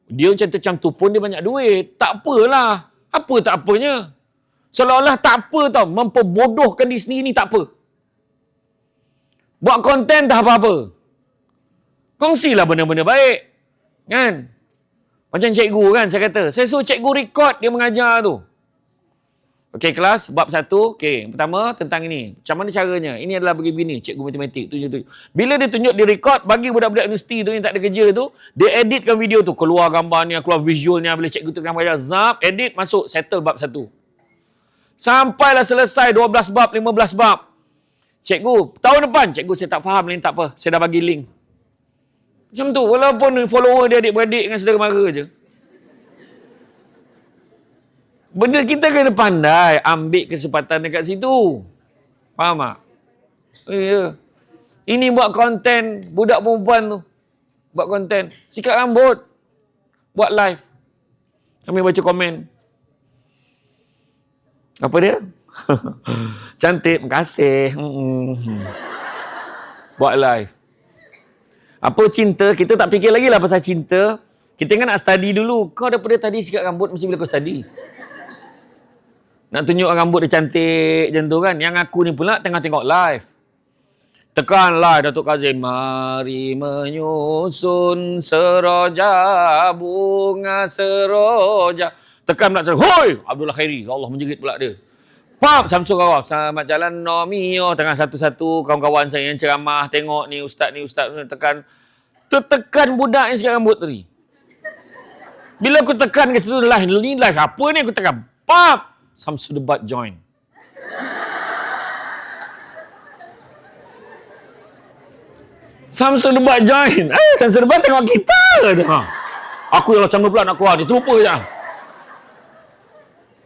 Speaker 1: dia macam tu pun dia banyak duit. Tak apalah. Apa tak apanya? Seolah-olah tak apa tau. Memperbodohkan diri sendiri ni tak apa. Buat konten tak apa-apa. Kongsilah benda-benda baik. Kan? Macam cikgu kan, saya kata. Saya suruh cikgu record dia mengajar tu. Okey, kelas, bab 1. Okey, pertama tentang ini. Macam mana caranya? Ini adalah begini, cikgu matematik. Tunjuk. Bila dia tunjuk, dia record, bagi budak-budak universiti tu yang tak ada kerja tu, dia editkan video tu. Keluar gambarnya, keluar visualnya. Bila cikgu tu mengajar, zap, edit, masuk, settle bab 1. Sampailah selesai 12 bab, 15 bab. Cikgu, tahun depan, cikgu saya tak faham ni, tak apa. Saya dah bagi link. Macam tu, walaupun follower dia adik-beradik dengan saudara mara je. Benda kita kena pandai ambil kesempatan dekat situ. Faham tak? Ya. Ini buat konten budak perempuan tu. Buat konten. Sikat rambut. Buat live. Kami baca komen. Apa dia? Cantik, makasih. Buat live. Apa cinta? Kita tak fikir lagi lah pasal cinta. Kita kan nak study dulu. Kau daripada tadi sikat rambut, mesti bila kau study. Nak tunjuk rambut dia cantik macam tu kan. Yang aku ni pula tengah tengok live. Tekan live Datuk Kazim. Mari menyusun seroja bunga seroja. Tekan pula. Hoi! Abdullah Khairi. Allah menjerit pula dia. Pap! Samsul Rawaf. Selamat jalan Nomio. Tengah satu-satu kawan-kawan saya yang ceramah. Tengok ni ustaz. Tekan. Tertekan budak yang sikat rambut tadi. Bila aku tekan ke situ live. Ni live apa ni aku tekan. Pap! Samsul Debat join. Samsul Debat join. Samsul Debat tengok kita. Aku yang macam pula nak keluar. Dia terlupa je.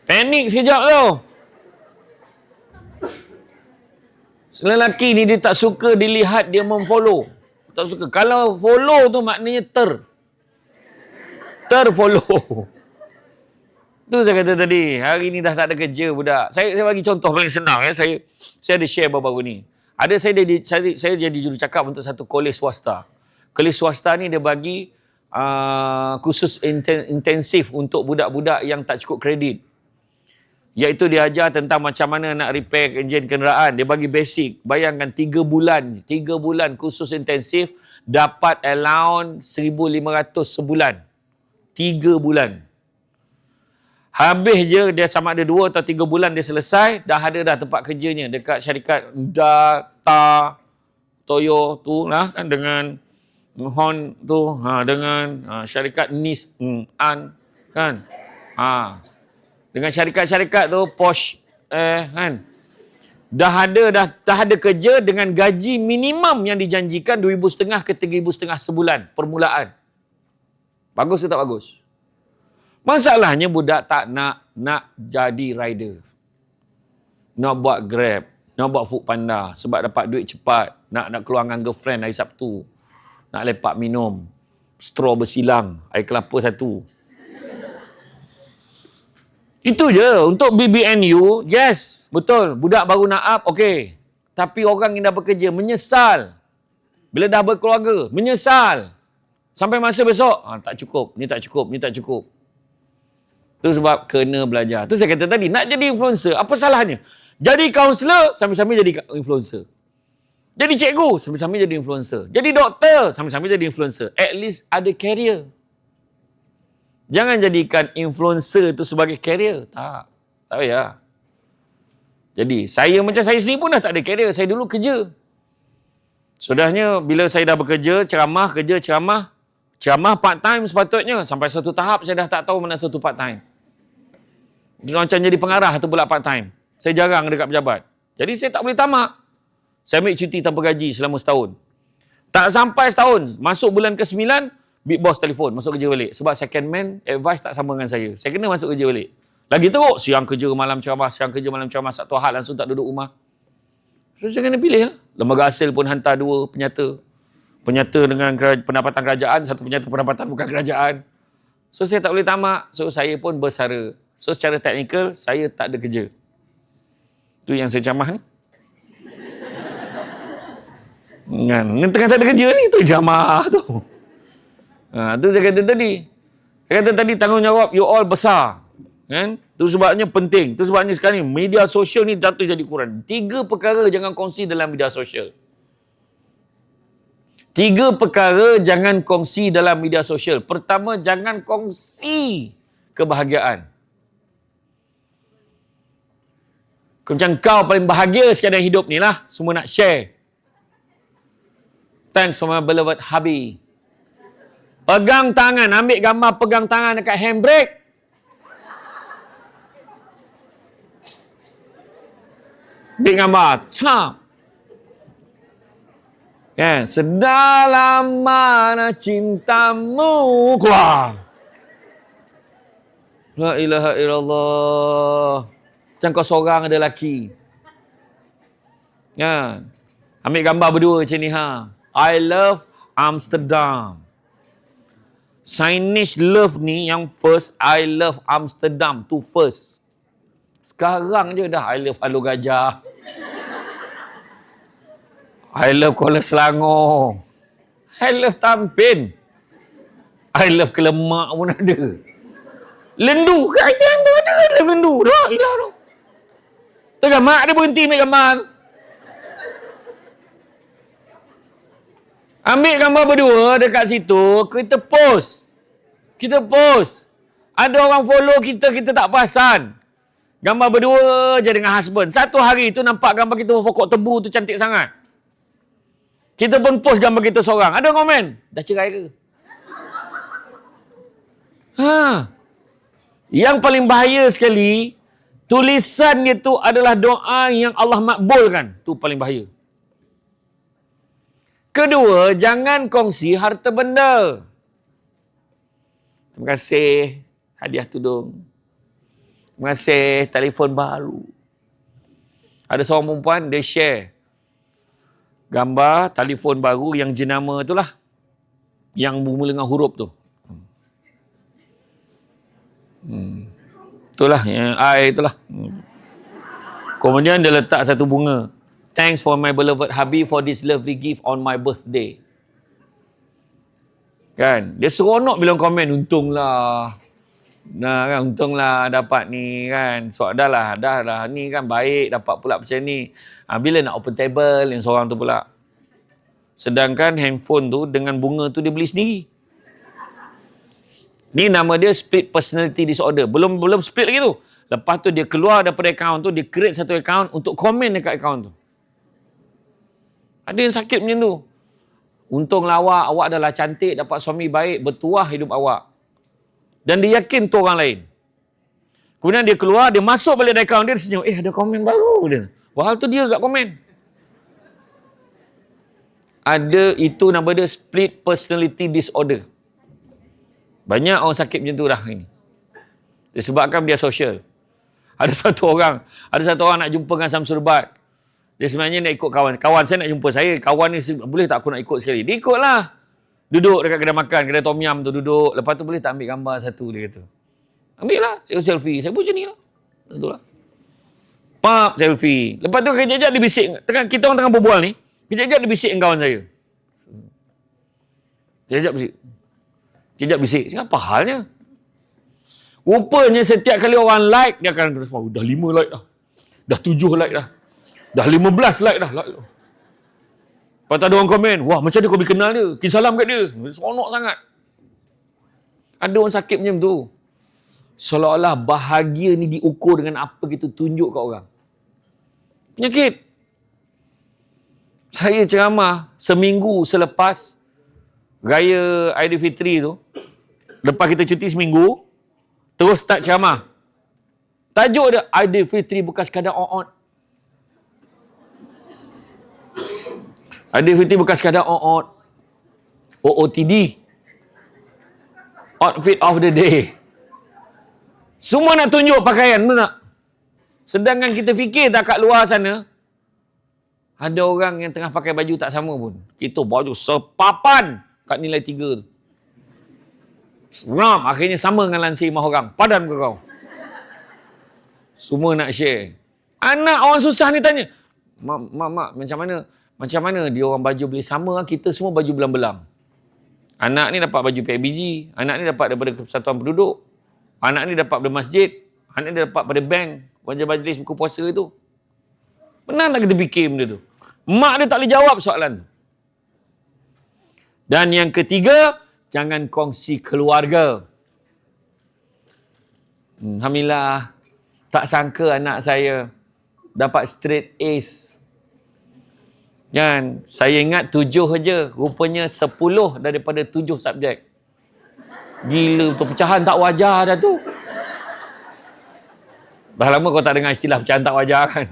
Speaker 1: Panik sekejap tu. Lelaki ni dia tak suka dilihat dia memfollow. Tak suka. Kalau follow tu maknanya terfollow. Tu saya kata tadi. Hari ni dah tak ada kerja budak. Saya bagi contoh paling senang. Saya ada share baru-baru ni. Saya jadi jurucakap untuk satu kolej swasta. Kolej swasta ni dia bagi kursus intensif untuk budak-budak yang tak cukup kredit. Iaitu dia ajar tentang macam mana nak repair enjin kenderaan. Dia bagi basic. Bayangkan 3 bulan kursus intensif dapat allowance 1,500 sebulan. 3 bulan. Habis je dia sama ada 2 atau 3 bulan dia selesai, dah ada tempat kerjanya dekat syarikat Data Toyo tu lah kan, dengan Hon tu, dengan syarikat Nissan kan. Dengan syarikat-syarikat tu Porsche kan. Dah ada kerja dengan gaji minimum yang dijanjikan 2,500 ke 3,500 sebulan permulaan. Bagus ke tak bagus? Masalahnya budak tak nak jadi rider. Nak buat Grab, nak buat Foodpanda sebab dapat duit cepat, nak keluar dengan girlfriend hari Sabtu. Nak lepak minum straw bersilang, air kelapa satu. Itu je. Untuk BBNU, yes, betul. Budak baru nak up, okey. Tapi orang yang dah bekerja menyesal. Bila dah berkeluarga, menyesal. Sampai masa besok, tak cukup, ni tak cukup, ni tak cukup. Itu sebab kena belajar. Tu saya kata tadi, nak jadi influencer, apa salahnya? Jadi kaunselor, sambil-sambil jadi influencer. Jadi cikgu, sambil-sambil jadi influencer. Jadi doktor, sambil-sambil jadi influencer. At least ada career. Jangan jadikan influencer itu sebagai career. Tak payah. Jadi, macam saya sendiri pun dah tak ada career. Saya dulu kerja. Sudahnya, bila saya dah bekerja, ceramah part-time sepatutnya. Sampai satu tahap, saya dah tak tahu mana satu part-time. Macam jadi pengarah atau pula part-time. Saya jarang dekat pejabat. Jadi, saya tak boleh tamak. Saya ambil cuti tanpa gaji selama setahun. Tak sampai setahun. Masuk bulan ke-9, Big Boss telefon, masuk kerja balik. Sebab second man, advice tak sama dengan saya. Saya kena masuk kerja balik. Lagi teruk, siang kerja, malam ceramah, satu hal langsung tak duduk rumah. So, saya kena pilih lah. Lembaga hasil pun hantar 2 penyata. Penyata dengan pendapatan kerajaan, satu penyata pendapatan bukan kerajaan. So, saya tak boleh tamak. So, saya pun bersara. So, secara teknikal, saya tak ada kerja. Tu yang saya ceramah ni. Yang tengah tak ada kerja ni, tu ceramah tu. Tu saya kata tadi. Saya kata tadi tanggungjawab you all besar. Kan? Itu sebabnya penting. Itu sebabnya sekarang ni media sosial ni jatuh jadi kurang. 3 perkara jangan kongsi dalam media sosial. 3 perkara jangan kongsi dalam media sosial. Pertama, jangan kongsi kebahagiaan. Macam kau paling bahagia sekali hidup ni lah. Semua nak share. Thanks for my beloved hubby. Pegang tangan. Ambil gambar pegang tangan dekat handbrake. Ambil gambar. Cap. Ya, sedalam mana cintamu. Keluar. La ilaha illallah. Macam kau seorang ada lelaki. Ya. Ambil gambar berdua macam ni ha. I love Amsterdam. Chinese love ni yang first, I love Amsterdam tu first. Sekarang je dah I love Alor Gajah. I love Kuala Selangor. I love Tampin. I love Kelemak pun ada. Lendu kat Aitan tu ada lendu. Dah ilah tu. Tengah mak dia berhenti ambil gambar. Ambil gambar berdua dekat situ, kita post. Kita post. Ada orang follow kita, kita tak perasan. Gambar berdua je dengan husband. Satu hari tu nampak gambar kita pokok tebu tu cantik sangat. Kita pun post gambar kita seorang. Ada komen, dah cerai ke? Ha. Yang paling bahaya sekali, tulisan dia tu adalah doa yang Allah makbulkan. Tu paling bahaya. Kedua, jangan kongsi harta benda. Terima kasih hadiah tudung. Terima kasih telefon baru. Ada seorang perempuan, dia share gambar telefon baru yang jenama tu lah. Yang bermula dengan huruf tu. Itulah, yang I itulah. Kemudian dia letak satu bunga. Thanks for my beloved hubby for this lovely gift on my birthday. Kan? Dia seronok bila komen, untunglah. Nah kan, untunglah dapat ni kan. So dah lah ni kan baik dapat pula macam ni. Bila nak open table yang seorang tu pula. Sedangkan handphone tu dengan bunga tu dia beli sendiri. Ni nama dia split personality disorder. Belum split lagi tu. Lepas tu dia keluar daripada akaun tu, dia create satu akaun untuk komen dekat akaun tu. Ada yang sakit macam tu. Untunglah awak adalah cantik, dapat suami baik, bertuah hidup awak. Dan dia yakin tu orang lain. Kemudian dia keluar, dia masuk balik dari akaun dia, dia senyum. Ada komen baru dia. Wahal tu dia kat komen. Ada, itu nama dia split personality disorder. Banyak orang sakit macam tu dah ini. Disebabkan biar sosial. Ada satu orang nak jumpa dengan Samsul Bat. Dia sebenarnya nak ikut kawan. Kawan saya nak jumpa saya. Kawan ni, boleh tak aku nak ikut sekali? Dia ikutlah. Duduk dekat kedai makan, kedai tom yum tu duduk. Lepas tu boleh tak ambil gambar satu, dia kata. Ambil lah, selfie. Saya pun macam ni lah. Betul lah. Pap, selfie. Lepas tu kejap-kejap dia bisik. Kita orang tengah berbual ni. Kejap-kejap dia bisik dengan kawan saya. Kejap bisik. Apa halnya? Rupanya setiap kali orang like, dia akan dah 5 like dah. Dah 7 like dah. Dah 15 like dah. Lepas tu ada orang komen, wah macam dia kau boleh kenal dia. Kirim salam kat dia. Seronok sangat. Ada orang sakit macam tu. Seolah-olah bahagia ni diukur dengan apa kita tunjuk kat orang. Penyakit. Saya ceramah seminggu selepas Raya Aidilfitri tu. Lepas kita cuti seminggu, terus start ceramah. Tajuk dia, Aidilfitri bukan sekadar on-on. Aidilfitri bukan sekadar on-on. OOTD. Outfit of the day. Semua nak tunjuk pakaian, betul tak? Sedangkan kita fikir tak kat luar sana, ada orang yang tengah pakai baju tak sama pun. Kita baju sepapan kat nilai 3 tu. Seram, akhirnya sama dengan lansir 5 orang. Padam ke kau? Semua nak share. Anak orang susah ni tanya, Mak, macam mana dia orang baju beli sama, kita semua baju belang-belang. Anak ni dapat baju PIBG, anak ni dapat daripada Persatuan Penduduk, anak ni dapat dari masjid, Anak dia dapat pada bank, majlis buku puasa tu. Pernah tak kita fikir benda tu? Mak dia tak boleh jawab soalan tu. Dan yang ketiga, jangan kongsi keluarga. Alhamdulillah, tak sangka anak saya dapat straight A's. Kan, saya ingat 7 je, rupanya 10 daripada 7 subjek. Gila betul, pecahan tak wajar dah tu. Dah lama kau tak dengar istilah pecahan tak wajar kan?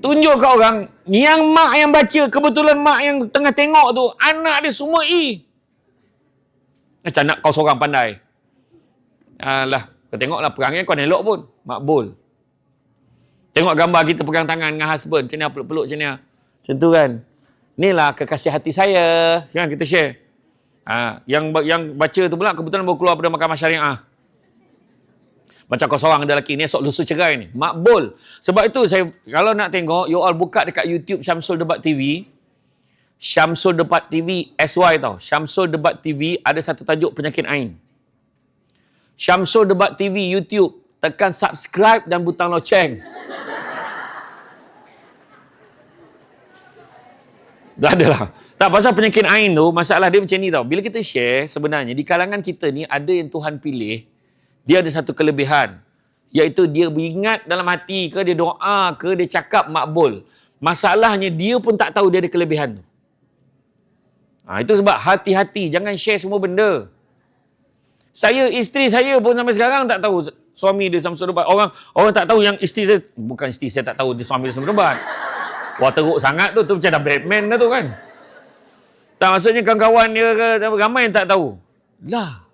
Speaker 1: Tunjuk kat orang, yang mak yang baca, kebetulan mak yang tengah tengok tu, anak dia semua E. Macam nak kau seorang pandai. Alah, kau tengoklah perangnya kau elok pun, makbul. Tengok gambar kita pegang tangan dengan husband, macam ni peluk-peluk macam ni. Macam tu kan. Inilah kekasih hati saya. Kan kita share. Yang baca tu pula kebetulan baru keluar pada mahkamah syariah. Macam kau seorang ada lelaki ni, esok lusa cerai ni. Makbul. Sebab itu saya, kalau nak tengok, you all buka dekat YouTube Syamsul Debat TV. Syamsul Debat TV SY tau. Syamsul Debat TV ada satu tajuk penyakit Ain. Syamsul Debat TV YouTube. Tekan subscribe dan butang loceng. Dah ada lah. Tak, pasal penyakit Ain tu, masalah dia macam ni tau. Bila kita share, sebenarnya di kalangan kita ni ada yang Tuhan pilih, dia ada satu kelebihan. Iaitu dia beringat dalam hati ke, dia doa ke, dia cakap makbul. Masalahnya dia pun tak tahu dia ada kelebihan tu. Itu sebab hati-hati, jangan share semua benda. Isteri saya pun sampai sekarang tak tahu suami dia Syamsul Debat. Orang tak tahu yang isteri saya, bukan isteri saya tak tahu dia suami dia Syamsul Debat. Wah, teruk sangat tu macam dah Batman dah tu kan. Tak, maksudnya kawan-kawan dia ke, ramai yang tak tahu. Lah,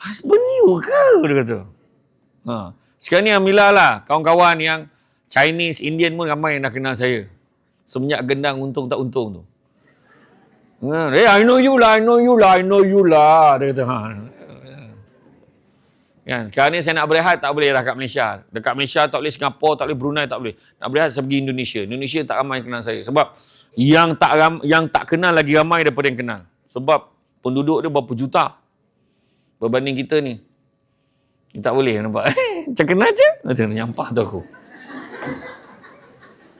Speaker 1: husband you ke? Dia kata. Sekarang ni alhamdulillah lah, kawan-kawan yang Chinese, Indian pun ramai yang dah kenal saya. Semenjak gendang untung tak untung tu. I know you lah. Dia kata, Kan, sekarang ni saya nak berehat, tak boleh dah kat Malaysia. Dekat Malaysia tak boleh, Singapura tak boleh, Brunei tak boleh. Nak berehat saya pergi Indonesia. Indonesia tak ramai kenal saya. Sebab yang tak kenal lagi ramai daripada yang kenal. Sebab penduduk dia berapa juta berbanding kita ni. Ni tak boleh nampak. Macam kenal je. Macam nyampah tu aku.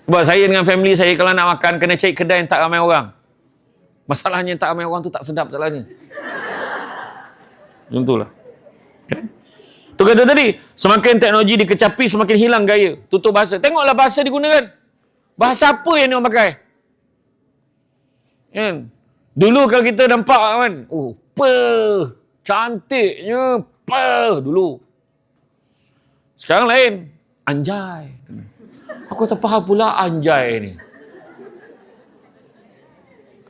Speaker 1: Sebab saya dengan family saya kalau nak makan kena cari kedai yang tak ramai orang. Masalahnya tak ramai orang tu tak sedap salahnya. Macam tu lah. Kan? Tu kata tadi, semakin teknologi dikecapi, semakin hilang gaya. Tutup bahasa. Tengoklah bahasa digunakan. Bahasa apa yang dia orang pakai? Kan? Dulu kalau kita nampak kan, cantiknya, dulu. Sekarang lain. Anjay. Aku tak faham pula anjay ni.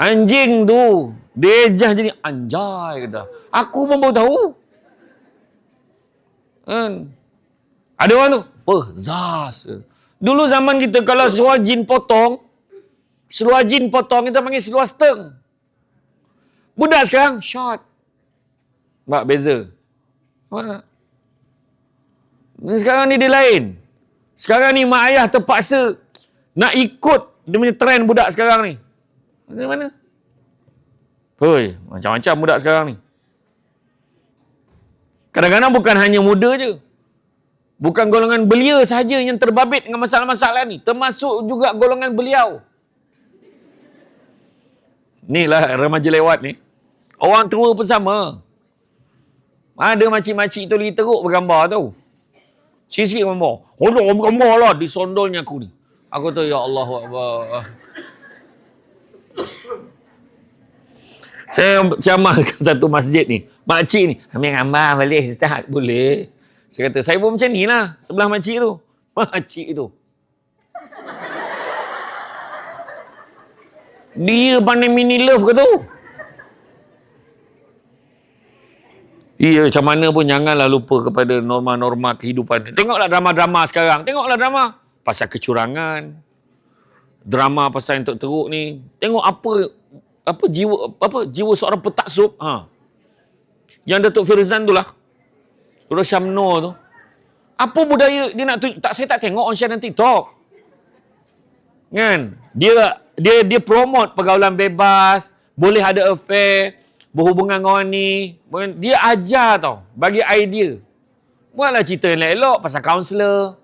Speaker 1: Anjing tu, dia jadi anjay kata. Aku pun baru tahu. Kan? Ada orang tu, zas. Dulu zaman kita kalau seluar jin potong, kita panggil seluar steng. Budak sekarang, short. Mak beza. Sekarang ni dia lain. Sekarang ni mak ayah terpaksa nak ikut dia punya trend budak sekarang ni. Macam mana? Macam-macam budak sekarang ni. Kadang-kadang bukan hanya muda je. Bukan golongan belia sahaja yang terbabit dengan masalah-masalah ni. Termasuk juga golongan beliau. Ni lah remaja lewat ni. Orang tua pun sama. Ada makcik-makcik tu lagi teruk bergambar tau. Sikit-sikit gambar. Gambar lah disondolnya aku ni. Aku tu ya Allah Akbar. Saya camalkan satu masjid ni. Makcik ni, ambil gambar boleh Ustaz? Boleh. Saya kata, saya pun macam ni lah. Sebelah makcik tu. Makcik tu. Dia pandai mini love ke tu? Iya, macam mana pun janganlah lupa kepada norma-norma kehidupan. Tengoklah drama-drama sekarang. Tengoklah drama. Pasal kecurangan. Drama pasal yang teruk ni. Tengok jiwa seorang petaksub. Yang Datuk Firzan tu lah. Dr. Syamno tu. Apa budaya dia nak saya tak tengok on share nanti TikTok. Kan? Dia promote pergaulan bebas, boleh ada affair, berhubungan dengan orang ni. Dia ajar tau, bagi idea. Buatlah cerita yang elok pasal kaunselor.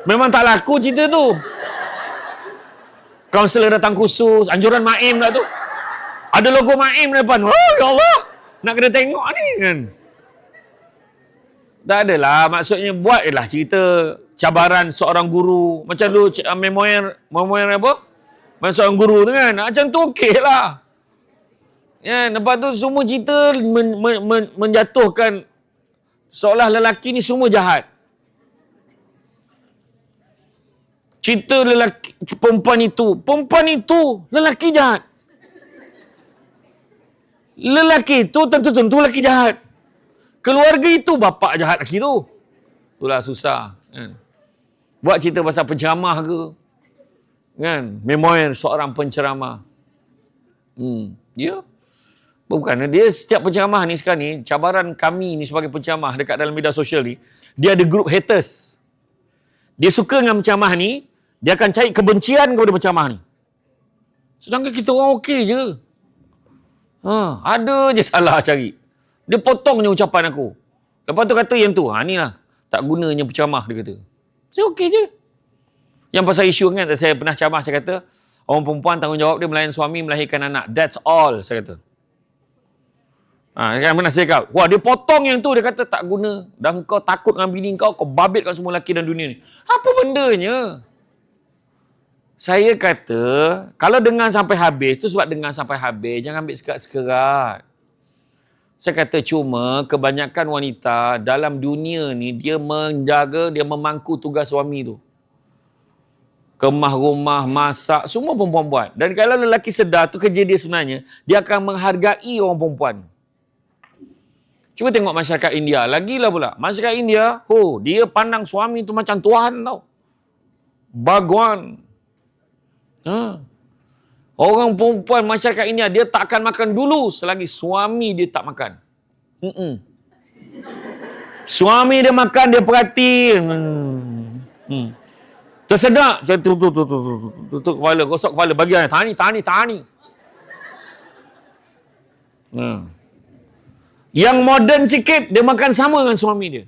Speaker 1: Memang tak laku cerita tu. Kaunselor datang khusus, anjuran Maim lah tu. Ada logo Maim depan. Oh, ya Allah. Nak kena tengok ni kan. Tak adalah. Maksudnya buatlah cerita cabaran seorang guru. Macam dulu memoir apa? Macam seorang guru tu kan. Macam tu okey lah. Ya, lepas tu semua cerita menjatuhkan seolah lelaki ni semua jahat. Cerita lelaki, perempuan itu lelaki jahat. Lelaki itu tentu lelaki jahat. Keluarga itu bapak jahat lelaki tu. Itulah susah. Kan? Buat cerita pasal penceramah ke. Kan? Memoir seorang penceramah. Ya. Bukan. Dia setiap penceramah ni sekarang ni, cabaran kami ni sebagai penceramah dekat dalam media sosial ni, dia ada group haters. Dia suka dengan penceramah ni, dia akan cari kebencian kepada penceramah ni. Sedangkan kita orang okey je. Ada je salah cari. Dia potong je ucapan aku. Lepas tu kata yang tu, ni lah tak gunanya penceramah, dia kata. Saya okey je. Yang pasal isu kan, saya pernah ceramah, saya kata, orang perempuan tanggungjawab dia melayan suami, melahirkan anak. That's all, saya kata. Kan pernah saya cakap, wah dia potong yang tu, dia kata tak guna. Dan kau takut dengan bini kau babitkan semua lelaki dalam dunia ni. Apa bendanya? Saya kata, kalau dengar sampai habis, tu sebab dengar sampai habis, jangan ambil sekerat-sekerat. Saya kata cuma kebanyakan wanita dalam dunia ni, dia menjaga, dia memangku tugas suami tu. Kemah rumah, masak, semua perempuan buat. Dan kalau lelaki sedar tu kerja dia sebenarnya, dia akan menghargai orang perempuan. Cuba tengok masyarakat India. Lagilah pula. Masyarakat India, dia pandang suami tu macam Tuhan tau. Bhagwan. Orang perempuan masyarakat India, dia tak akan makan dulu selagi suami dia tak makan. Suami dia makan, dia perhati. Tersedak. Saya tutup kepala, gosok kepala. Bagi tani. Yang moden sikit, dia makan sama dengan suami dia.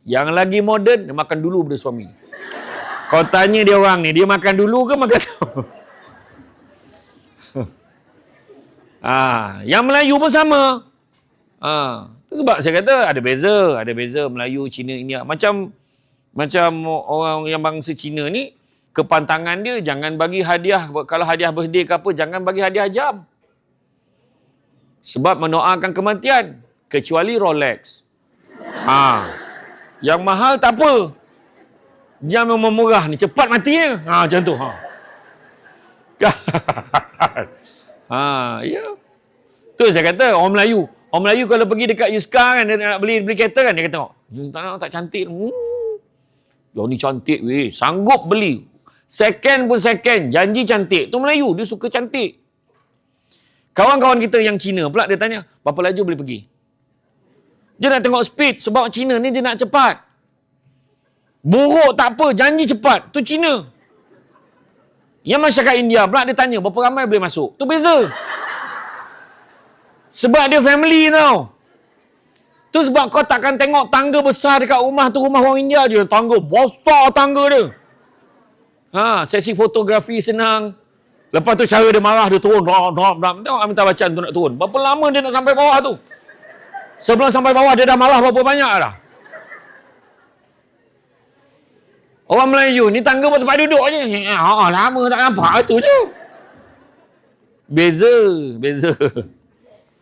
Speaker 1: Yang lagi moden, dia makan dulu daripada suami. Kau tanya dia orang ni, dia makan dulu ke makan sama? Yang Melayu pun sama. Itu sebab saya kata ada beza Melayu, Cina, India. Macam orang yang bangsa Cina ni, kepantangan dia jangan bagi hadiah, kalau hadiah birthday ke apa, jangan bagi hadiah jam. Sebab mendoakan kematian, kecuali Rolex. Yang mahal tak apa. Jam yang murah ni cepat matinya. Macam tu. Ya. Tu saya kata orang Melayu kalau pergi dekat Yuska kan, dia nak beli kereta kan, dia kata, tak nak, tak cantik. Yang ni cantik weh, sanggup beli. Second pun second, janji cantik. Tu Melayu, dia suka cantik. Kawan-kawan kita yang Cina pula, dia tanya, berapa laju boleh pergi? Dia nak tengok speed, sebab Cina ni dia nak cepat. Buruk tak apa, janji cepat. Tu Cina. Yang masyarakat India pula dia tanya, berapa ramai boleh masuk? Tu beza. Sebab dia family tau. Tu sebab kau takkan tengok tangga besar dekat rumah tu, rumah orang India je. Tangga, besar tangga dia. Sesi fotografi senang. Lepas tu cara dia marah, dia turun. Tengok Amitabh Bachchan tu nak turun. Berapa lama dia nak sampai bawah tu? Sebelum sampai bawah, dia dah marah berapa banyak dah. Orang Melayu ni tangga buat tempat duduk je. Lama tak nampak, tu je. Beza.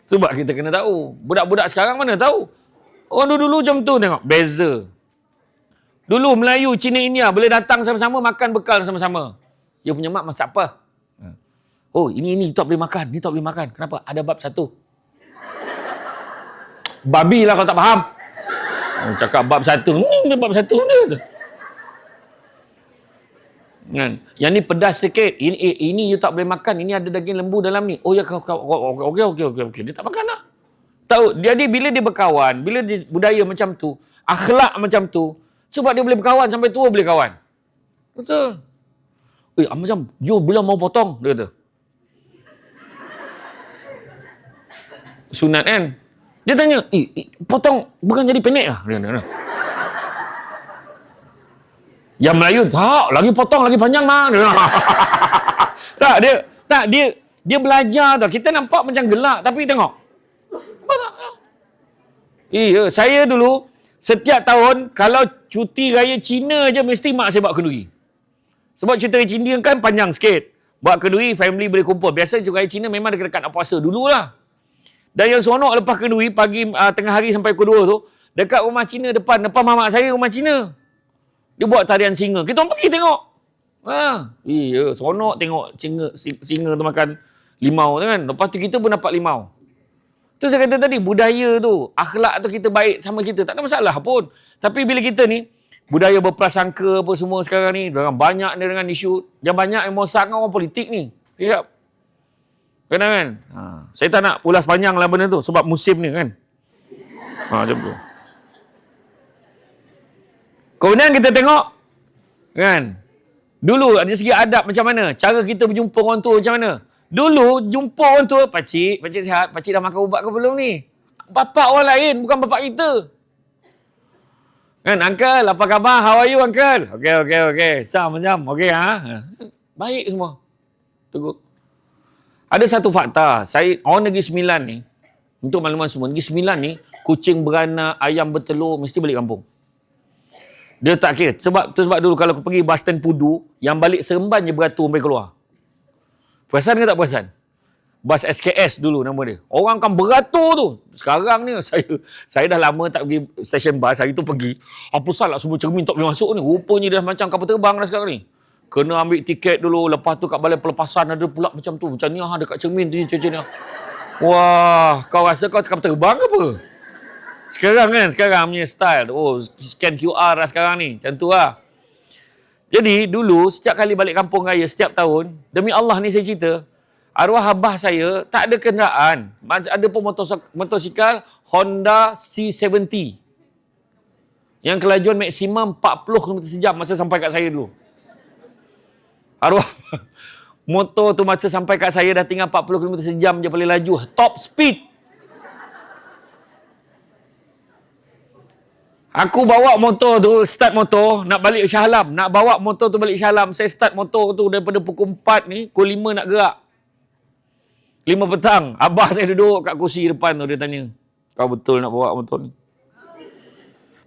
Speaker 1: Sebab kita kena tahu. Budak-budak sekarang mana tahu. Orang dulu macam tu tengok. Beza. Dulu Melayu, Cina, India boleh datang sama-sama, makan bekal sama-sama. Dia punya mak masak apa? Ini tak boleh makan. Ni tak boleh makan. Kenapa? Ada bab satu. Babi lah kalau tak faham. Cakap bab satu. Bab satu ni. Kan? Yang ni pedas sikit. Ini you tak boleh makan. Ini ada daging lembu dalam ni. Oh ya, okey. Dia tak makan lah. Tahu, jadi bila dia berkawan, bila dia budaya macam tu, akhlak macam tu, sebab dia boleh berkawan sampai tua boleh kawan. Betul. Macam, you bila mau potong, dia kata. sunat kan. Dia tanya, potong bukan jadi pendek lah? Yang Melayu, tak, lagi potong lagi panjang mah. Dia belajar tau. Kita nampak macam gelak tapi tengok. Iya, saya dulu setiap tahun kalau cuti raya Cina je mesti mak saya bawa kenduri. Sebab cuti raya Cina kan panjang sikit. Bawa kenduri, family boleh kumpul. Biasa cuti raya Cina memang dekat-dekat nak puasa dululah. Dan yang seronok lepas kenduri pagi tengah hari sampai pukul 2 tu, dekat rumah Cina depan mamak saya rumah Cina. Dia buat tarian singa. Kita orang pergi tengok. Iya, seronok tengok singa tu makan limau tu kan. Lepas tu kita pun dapat limau. Tu saya kata tadi, budaya tu, akhlak tu kita baik sama kita. Tak ada masalah pun. Tapi bila kita ni, budaya berprasangka apa semua sekarang ni, banyak ni dengan isu, yang banyak yang mosakkan orang politik ni. Ya. Kan? Saya tak nak ulas panjang lah benda tu, sebab musim ni kan. Macam tu. Kemudian kita tengok, kan, dulu dari segi adab macam mana, cara kita berjumpa orang tua macam mana. Dulu jumpa orang tua, pakcik sihat, pakcik dah makan ubat ke belum ni? Bapak orang lain, bukan bapak kita. Kan, uncle, apa khabar? How are you, uncle? Okay. Macam, okay ha? Baik semua. Tunggu. Ada satu fakta, orang Negeri Sembilan ni, untuk makluman semua, Negeri Sembilan ni, kucing beranak, ayam bertelur, mesti balik kampung. Dia tak kira. Sebab dulu kalau aku pergi bus stand Pudu, yang balik Seremban je beratur sampai keluar. Perasan ke tak perasan? Bas SKS dulu nama dia. Orang kan beratur tu. Sekarang ni saya dah lama tak pergi stesen bas. Hari tu pergi. Apa salah semua cermin tak boleh masuk ni. Rupanya dah macam kapal terbang dah sekarang ni. Kena ambil tiket dulu. Lepas tu kat balai pelepasan ada pula macam tu. Macam ni dekat cermin tu. Macam ni. Wah, kau rasa kau kapal terbang ke apa? Sekarang punya style. Oh, scan QR lah sekarang ni. Macam tu lah. Jadi, dulu, setiap kali balik kampung raya, setiap tahun, demi Allah ni saya cerita, arwah abah saya tak ada kenderaan. Ada pun motosikal Honda C70. Yang kelajuan maksimum 40 km sejam masa sampai kat saya dulu. Arwah motor tu masa sampai kat saya dah tinggal 40 km sejam je paling laju. Top speed. Aku bawa motor tu, start motor, nak balik Shah Alam. Nak bawa motor tu balik Shah Alam. Saya start motor tu daripada pukul 4 ni, pukul 5 nak gerak. 5 petang. Abah saya duduk kat kursi depan tu, dia tanya, kau betul nak bawa motor ni?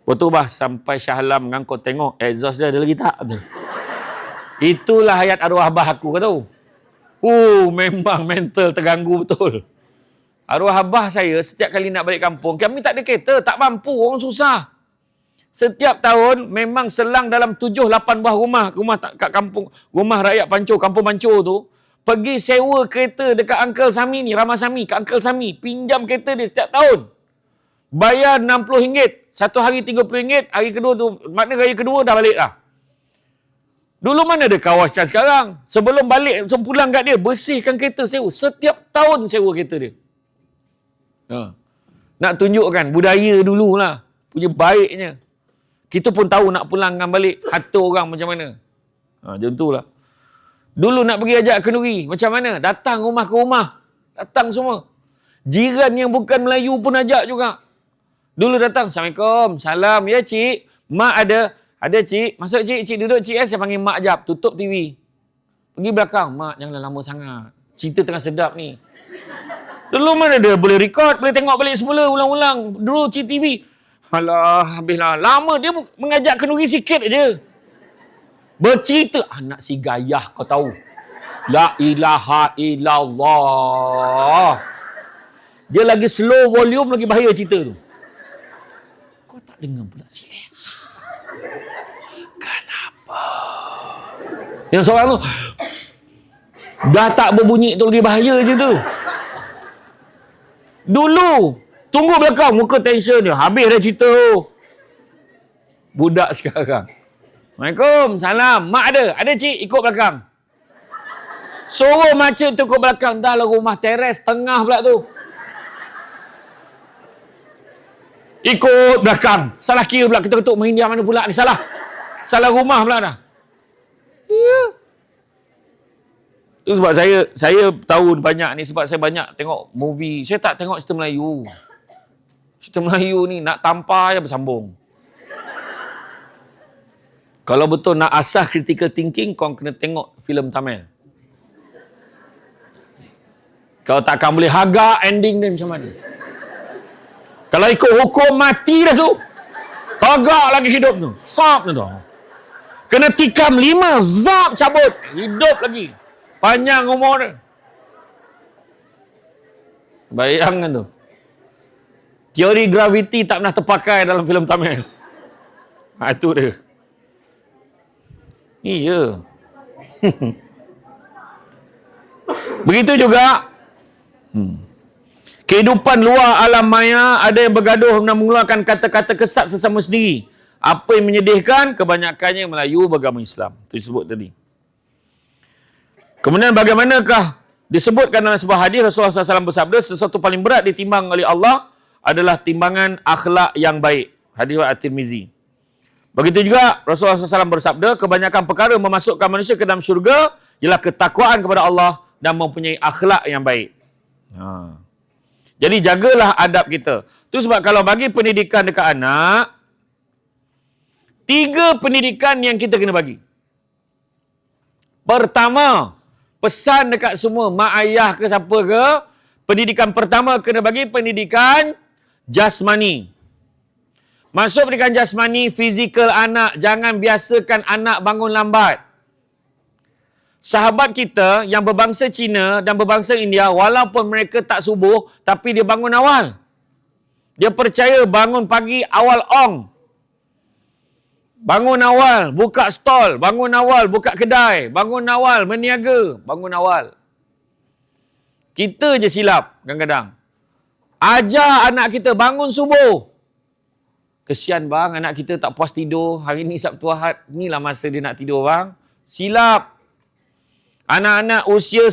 Speaker 1: Betul bah, sampai Shah Alam kan kau tengok, exhaust dia ada lagi tak? Itulah hayat arwah abah aku, kau tahu? Memang mental terganggu betul. Arwah abah saya, setiap kali nak balik kampung, kami tak ada kereta, tak mampu, orang susah. Setiap tahun memang selang dalam 7-8 buah rumah kat kampung, rumah rakyat Pancur, kampung Pancur tu, pergi sewa kereta dekat Uncle Sami ni, Ramasami, kat Uncle Sami, pinjam kereta dia setiap tahun. Bayar RM60, satu hari RM30, hari kedua tu, makna raya kedua dah balik dah. Dulu mana ada kawasan sekarang? Sebelum pulang kat dia, bersihkan kereta sewa. Setiap tahun sewa kereta dia. Nak tunjukkan budaya dululah, punya baiknya. Kita pun tahu nak pulangkan balik harta orang macam mana. Macam itulah. Dulu nak pergi ajak kenduri, macam mana? Datang rumah ke rumah. Datang semua. Jiran yang bukan Melayu pun ajak juga. Dulu datang, Assalamualaikum, salam. Ya cik, mak ada. Ada cik. Masuk cik, cik duduk cik. Saya panggil mak jap. Tutup TV. Pergi belakang. Mak, janganlah lama sangat. Cerita tengah sedap ni. Dulu mana dia boleh record, boleh tengok balik semula, ulang-ulang. Dulu cik TV. Alah, habislah. Lama dia mengajak kenduri sikit aja. Bercerita. Anak si gayah kau tahu. La ilaha illallah. Dia lagi slow volume, lagi bahaya cerita tu. Kau tak dengar pula silap. Kenapa? Yang seorang tu dah tak berbunyi tu lagi bahaya cerita tu. Dulu tunggu belakang, muka tension dia. Habis dah cerita tu. Budak sekarang. Assalamualaikum, salam. Mak ada? Ada cik, ikut belakang. Suruh macam tu ikut belakang. Dah lah rumah teres tengah pula tu. Ikut belakang. Salah kira pula. Kita ketuk main dia mana pula ni. Salah rumah pula dah. Ya. Itu sebab saya tahu banyak ni sebab saya banyak tengok movie. Saya tak tengok cerita Melayu. Cerita Melayu ni nak tampar je bersambung. Kalau betul nak asah critical thinking, kau kena tengok filem Tamil. Kau takkan boleh harga ending dia macam mana. Kalau ikut hukum mati dah tu. Harga lagi hidup tu. Sap tu. Kena tikam 5, zap cabut. Hidup lagi. Panjang umur dia. Bayangkan tu. Teori graviti tak pernah terpakai dalam filem Tamil. Itu dia. Iya. Begitu juga kehidupan luar alam maya, ada yang bergaduh dan mengeluarkan kata-kata kesat sesama sendiri. Apa yang menyedihkan, kebanyakannya Melayu beragama Islam. Itu disebut tadi. Kemudian bagaimanakah disebutkan dalam sebuah hadis Rasulullah SAW bersabda, sesuatu paling berat ditimbang oleh Allah adalah timbangan akhlak yang baik. Hadis At-Tirmizi. Begitu juga Rasulullah SAW bersabda, kebanyakan perkara memasukkan manusia ke dalam syurga ialah ketakwaan kepada Allah dan mempunyai akhlak yang baik. Jadi jagalah adab kita. Itu sebab kalau bagi pendidikan dekat anak, 3 pendidikan yang kita kena bagi. Pertama, pesan dekat semua mak ayah ke siapa ke, pendidikan pertama kena bagi pendidikan jasmani. Masuk pendidikan jasmani, fizikal anak. Jangan biasakan anak bangun lambat. Sahabat kita yang berbangsa Cina dan berbangsa India, walaupun mereka tak subuh, tapi dia bangun awal. Dia percaya bangun pagi awal ong. Bangun awal, buka stall. Bangun awal, buka kedai. Bangun awal, meniaga. Bangun awal. Kita je silap kadang-kadang. Ajar anak kita bangun subuh. Kesian bang, anak kita tak puas tidur. Hari ni Sabtu Ahad. Inilah masa dia nak tidur bang. Silap. Anak-anak usia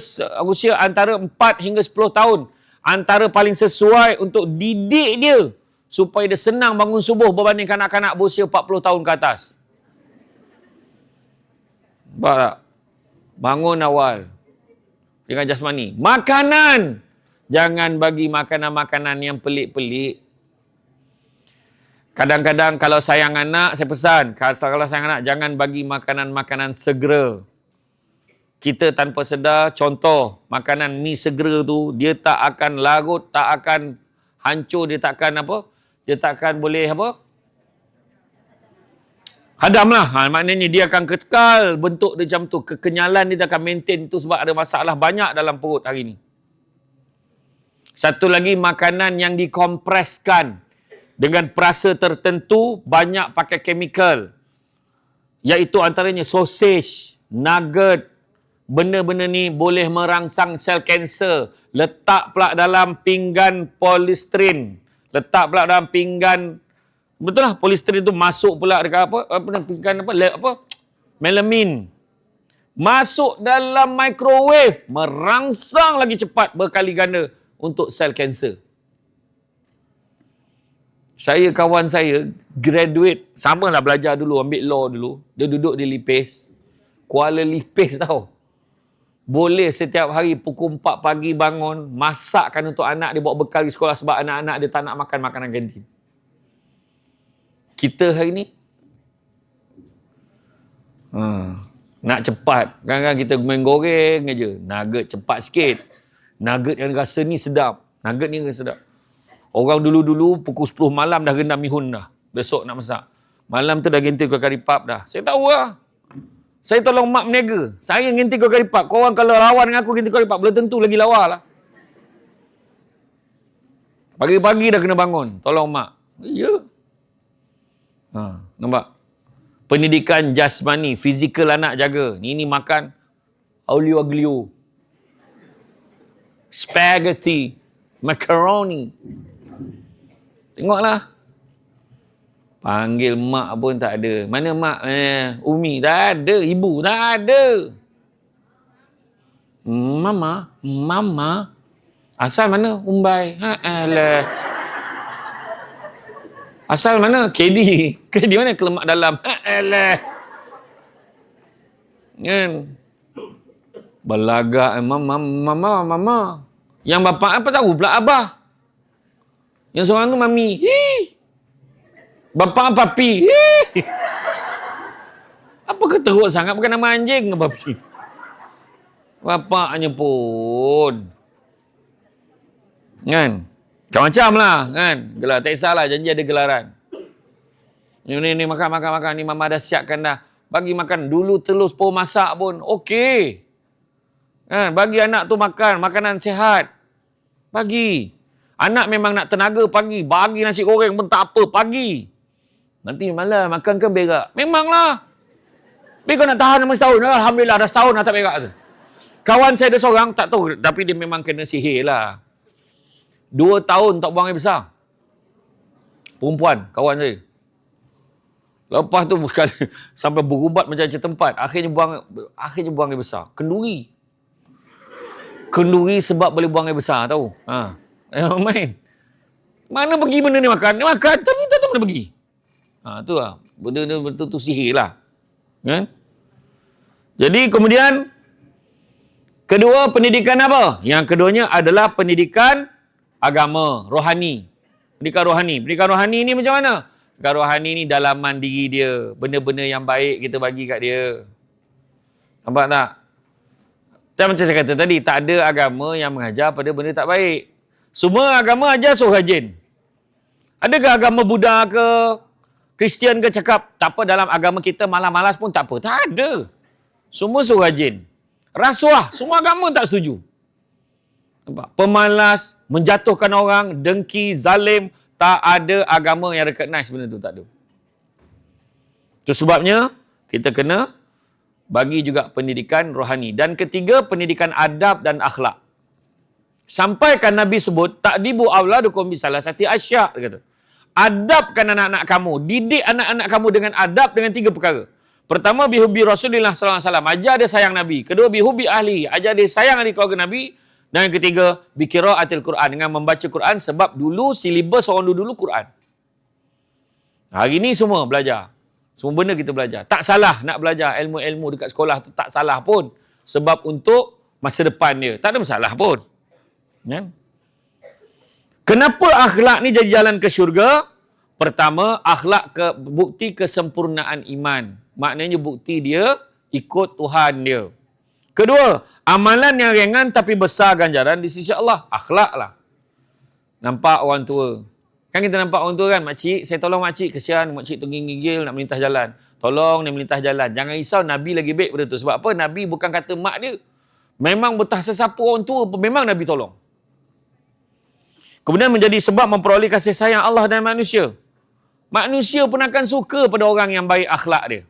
Speaker 1: antara 4 hingga 10 tahun. Antara paling sesuai untuk didik dia. Supaya dia senang bangun subuh berbanding kanak-kanak berusia 40 tahun ke atas. Nampak tak? Bangun awal. Dengan jasmani. Makanan. Jangan bagi makanan-makanan yang pelik-pelik. Kadang-kadang kalau sayang anak, saya pesan. Kalau sayang anak, jangan bagi makanan-makanan segera. Kita tanpa sedar, contoh, makanan mi segera tu, dia tak akan larut, tak akan hancur, dia tak akan apa? Dia tak akan boleh apa? Hadam lah. Maknanya dia akan kekal bentuk dia macam tu. Kekenyalan dia akan maintain tu sebab ada masalah banyak dalam perut hari ni. Satu lagi, makanan yang dikompreskan. Dengan perasa tertentu, banyak pakai chemical. Iaitu antaranya sausage, nugget. Benda-benda ni boleh merangsang sel kanser. Letak pula dalam pinggan polisterin. Letak pula dalam pinggan, betul lah, polisterin tu masuk pula dekat pinggan melamin. Masuk dalam microwave. Merangsang lagi cepat berkali ganda untuk sel kanser. Saya, kawan saya, graduate. Samalah belajar dulu, ambil law dulu. Dia duduk di Lipis. Kuala Lipis tau. Boleh setiap hari pukul 4 pagi bangun, masakkan untuk anak dia bawa bekal di sekolah sebab anak-anak dia tak nak makan makanan kantin. Kita hari ni, nak cepat. Kadang-kadang kita main goreng aja. Nugget cepat sikit. Nugget yang rasa ni sedap. Nugget ni rasa sedap. Orang dulu-dulu pukul 10 malam dah rendam mihun dah. Besok nak masak. Malam tu dah ganti kau kari pap dah. Saya tahu lah. Saya tolong mak meniaga. Saya ganti kau kari pap. Korang kalau lawan dengan aku ganti kau kari pap, belum tentu lagi lawa lah. Pagi-pagi dah kena bangun. Tolong mak. Ya. Nampak? Pendidikan jasmani. Fizikal anak jaga. Ini makan aglio aglio. Spaghetti. Macaroni. Tengoklah. Panggil mak pun tak ada. Mana mak? Umi tak ada. Ibu tak ada. Mama. Asal mana? Umbai. Alah. Asal mana? KD. KD mana? Kelemak dalam. Alah. Kan? Belagak, mama. Yang bapa apa tahu pula abah. Yang seorang tu mami. Bapa papi. Apa keteruk sangat, bukan nama anjing ke papi. Bapaknya pun. Kan? Macam-macam lah kan. Gelar, tak kisahlah, janji ada gelaran. Ni makan. Ni mama dah siapkan dah. Bagi makan. Dulu telur sepuluh masak pun. Okey. Kan? Bagi anak tu makan. Makanan sihat. Pagi. Anak memang nak tenaga pagi. Bagi nasi goreng pun tak apa. Pagi. Nanti malam makan kan berak. Memanglah. Tapi kau nak tahan nama setahun. Alhamdulillah dah setahun dah tak berak tu. Kawan saya ada seorang. Tak tahu. Tapi dia memang kena sihir lah. 2 tahun tak buang air besar. Perempuan. Kawan saya. Lepas tu sekali sampai berubat macam-macam tempat. Akhirnya buang air besar. Kenduri sebab boleh buang air besar tahu. Main. Mana pergi benda ni makan? Dia makan tapi tak mana pergi. Tu lah. Benda betul-betul sihir lah. Kan? Jadi kemudian kedua pendidikan apa? Yang keduanya adalah pendidikan agama, rohani. Pendidikan rohani ni macam mana? Pendidikan rohani ni dalaman diri dia. Benda-benda yang baik kita bagi kat dia. Nampak tak? Macam saya kata tadi, tak ada agama yang mengajar pada benda tak baik. Semua agama ajar suruh rajin. Adakah agama Buddha ke Kristian ke cakap, tak apa dalam agama kita malas-malas pun tak apa. Tak ada. Semua suruh rajin. Rasuah, semua agama tak setuju. Nampak? Pemalas, menjatuhkan orang, dengki, zalim, tak ada agama yang recognize benda tu, tak ada. Itu sebabnya kita kena bagi juga pendidikan rohani. Dan ketiga, pendidikan adab dan akhlak. Sampaikan Nabi sebut, ta'dibu awladukum bisalah sati asya', dia kata. Adabkan anak-anak kamu, didik anak-anak kamu dengan adab dengan 3 perkara. Pertama, bihubi Rasulullah SAW, ajar dia sayang Nabi. Kedua, bihubi ahli, ajar dia sayang ahli keluarga Nabi. Dan yang ketiga, biqiraatil Quran, dengan membaca Quran, sebab dulu silibus orang dulu Quran. Hari ni semua belajar. Semua benda kita belajar. Tak salah nak belajar ilmu-ilmu dekat sekolah tu, tak salah pun. Sebab untuk masa depan dia. Tak ada masalah pun. Ya? Kenapa akhlak ni jadi jalan ke syurga? Pertama, akhlak bukti kesempurnaan iman. Maknanya bukti dia ikut Tuhan dia. Kedua, amalan yang ringan tapi besar ganjaran di sisi Allah. Akhlak lah. Nampak orang tua. Kan kita nampak orang tua kan, makcik, saya tolong makcik, kesian makcik tu gigil nak melintas jalan. Tolong dia melintas jalan. Jangan risau, Nabi lagi baik pada tu. Sebab apa? Nabi bukan kata mak dia. Memang betah sesiapa orang tua, memang Nabi tolong. Kemudian menjadi sebab memperoleh kasih sayang Allah dan manusia. Manusia pun akan suka pada orang yang baik akhlak dia.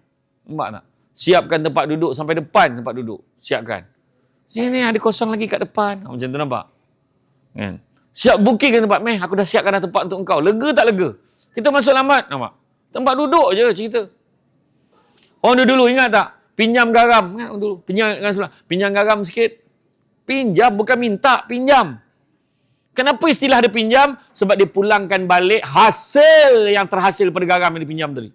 Speaker 1: Nampak tak? Siapkan tempat duduk sampai depan tempat duduk. Siapkan. Sini ada kosong lagi kat depan. Macam tu nampak? Kan? Siap bookingkan tempat. Meh, aku dah siapkan dah tempat untuk engkau. Lega tak lega? Kita masuk lambat. Nampak? Tempat duduk je cerita. Orang dulu ingat tak? Pinjam garam. Ingat dulu. Pinjam garam sikit. Pinjam, bukan minta. Pinjam. Kenapa istilah dia pinjam? Sebab dia pulangkan balik hasil yang terhasil pada garam yang dipinjam tadi.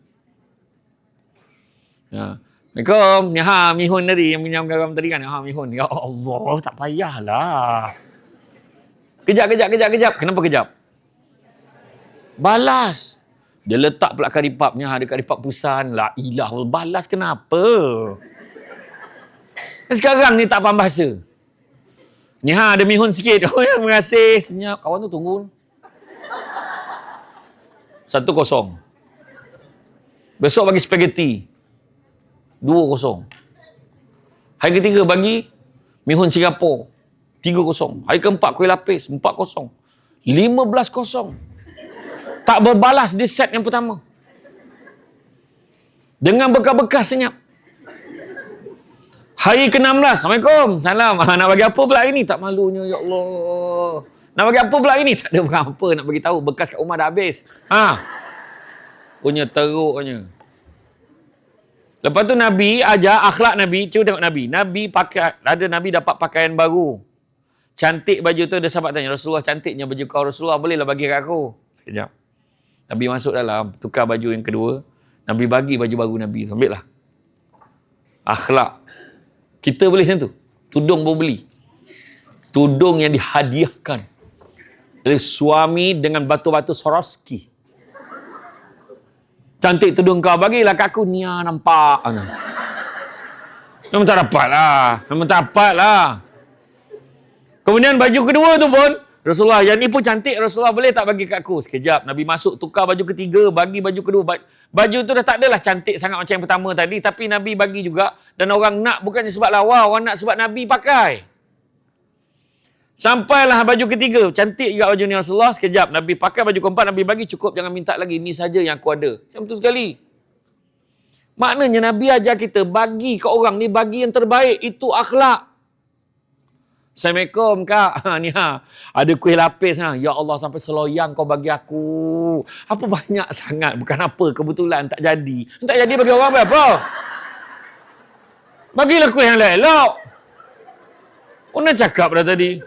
Speaker 1: Ya. Assalamualaikum. Ni Mihun tadi yang pinjam garam tadi kan. Mihun. Ya Allah, tak payahlah. Kejap. Kenapa kejap? Balas. Dia letak pula karipapnya dekat karipap pusan. La ilah, balas kenapa? Sekarang ni tak faham bahasa. Ni ada mihun sikit. Oh ya, terima kasih. Senyap. Kawan tu tunggu. 1-0. Besok bagi spaghetti. 2-0. Hari ketiga bagi mihun Singapura. 3-0. Hari keempat kuih lapis. 4-0. 15-0. Tak berbalas di set yang pertama. Dengan bekas-bekas senyap. Hari ke-16. Assalamualaikum. Salam. Nak bagi apa pula hari ni? Tak malunya, ya Allah. Nak bagi apa pula hari ni? Tak ada apa nak bagi tahu. Bekas kat rumah dah habis. Punya teruknya. Lepas tu Nabi ajar akhlak Nabi. Cuba tengok Nabi. Nabi dapat pakaian baru. Cantik baju tu. Ada sahabat tanya, Rasulullah cantiknya baju kau. Rasulullah bolehlah bagi kat aku. Sekejap. Nabi masuk dalam. Tukar baju yang kedua. Nabi bagi baju baru Nabi tu. Ambil lah. Akhlak. Kita boleh macam tu? Tudung baru beli. Tudung yang dihadiahkan oleh suami dengan batu-batu Swarovski. Cantik tudung kau, bagilah kat aku. Nia nampak. Memang tak dapat lah. Memang tak dapat lah. Kemudian baju kedua tu pun, Rasulullah, yang ni pun cantik, Rasulullah boleh tak bagi kat aku? Sekejap, Nabi masuk, tukar baju ketiga, bagi baju kedua. Baju tu dah tak adalah cantik sangat macam yang pertama tadi, tapi Nabi bagi juga. Dan orang nak bukannya sebab lawa, orang nak sebab Nabi pakai. Sampailah baju ketiga, cantik juga baju ni Rasulullah. Sekejap, Nabi pakai baju keempat, Nabi bagi, cukup, jangan minta lagi, ni saja yang aku ada. Macam tu sekali. Maknanya Nabi ajar kita, bagi ke orang ni, bagi yang terbaik, itu akhlak. Assalamualaikum kak. Ni ada kuih lapis ha. Ya Allah sampai seloyang kau bagi aku. Apa banyak sangat, bukan apa, kebetulan tak jadi. Tak jadi bagi orang apa? Bagilah kuih yang elok. Orang cakap dah tadi.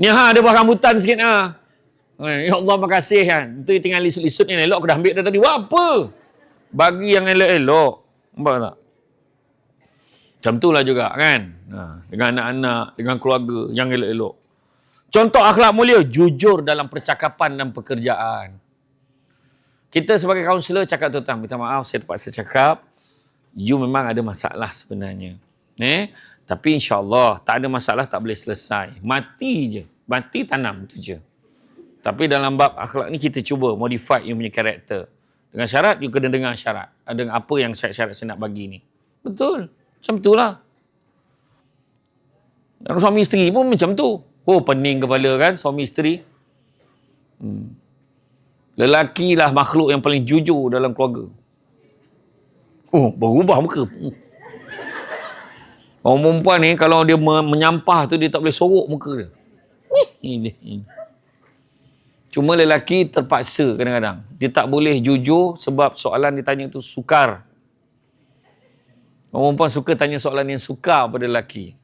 Speaker 1: Ni ada buah rambutan sikit ha. Ya Allah makasih kan. Itu tinggal lisut-lisut yang elok aku dah ambil dah tadi. Buat apa? Bagi yang elok-elok. Nampak tak? Macam itulah juga kan. Dengan anak-anak, dengan keluarga yang elok-elok. Contoh akhlak mulia, jujur dalam percakapan dan pekerjaan. Kita sebagai kaunselor cakap tentang, minta maaf saya terpaksa cakap, you memang ada masalah sebenarnya. Tapi insya-Allah tak ada masalah, tak boleh selesai. Mati je. Mati tanam tu je. Tapi dalam bab akhlak ni kita cuba modify you punya karakter. Dengan syarat, you kena dengar syarat. Ada apa yang syarat-syarat saya nak bagi ni. Betul. Macam itulah. Dan suami isteri pun macam tu. Oh, pening kepala kan suami isteri. Lelaki lah makhluk yang paling jujur dalam keluarga. Oh, berubah muka. Orang perempuan ni kalau dia menyampah tu dia tak boleh sorok muka dia. Ini. Cuma lelaki terpaksa kadang-kadang. Dia tak boleh jujur sebab soalan ditanya tu sukar. Orang perempuan suka tanya soalan yang sukar pada lelaki.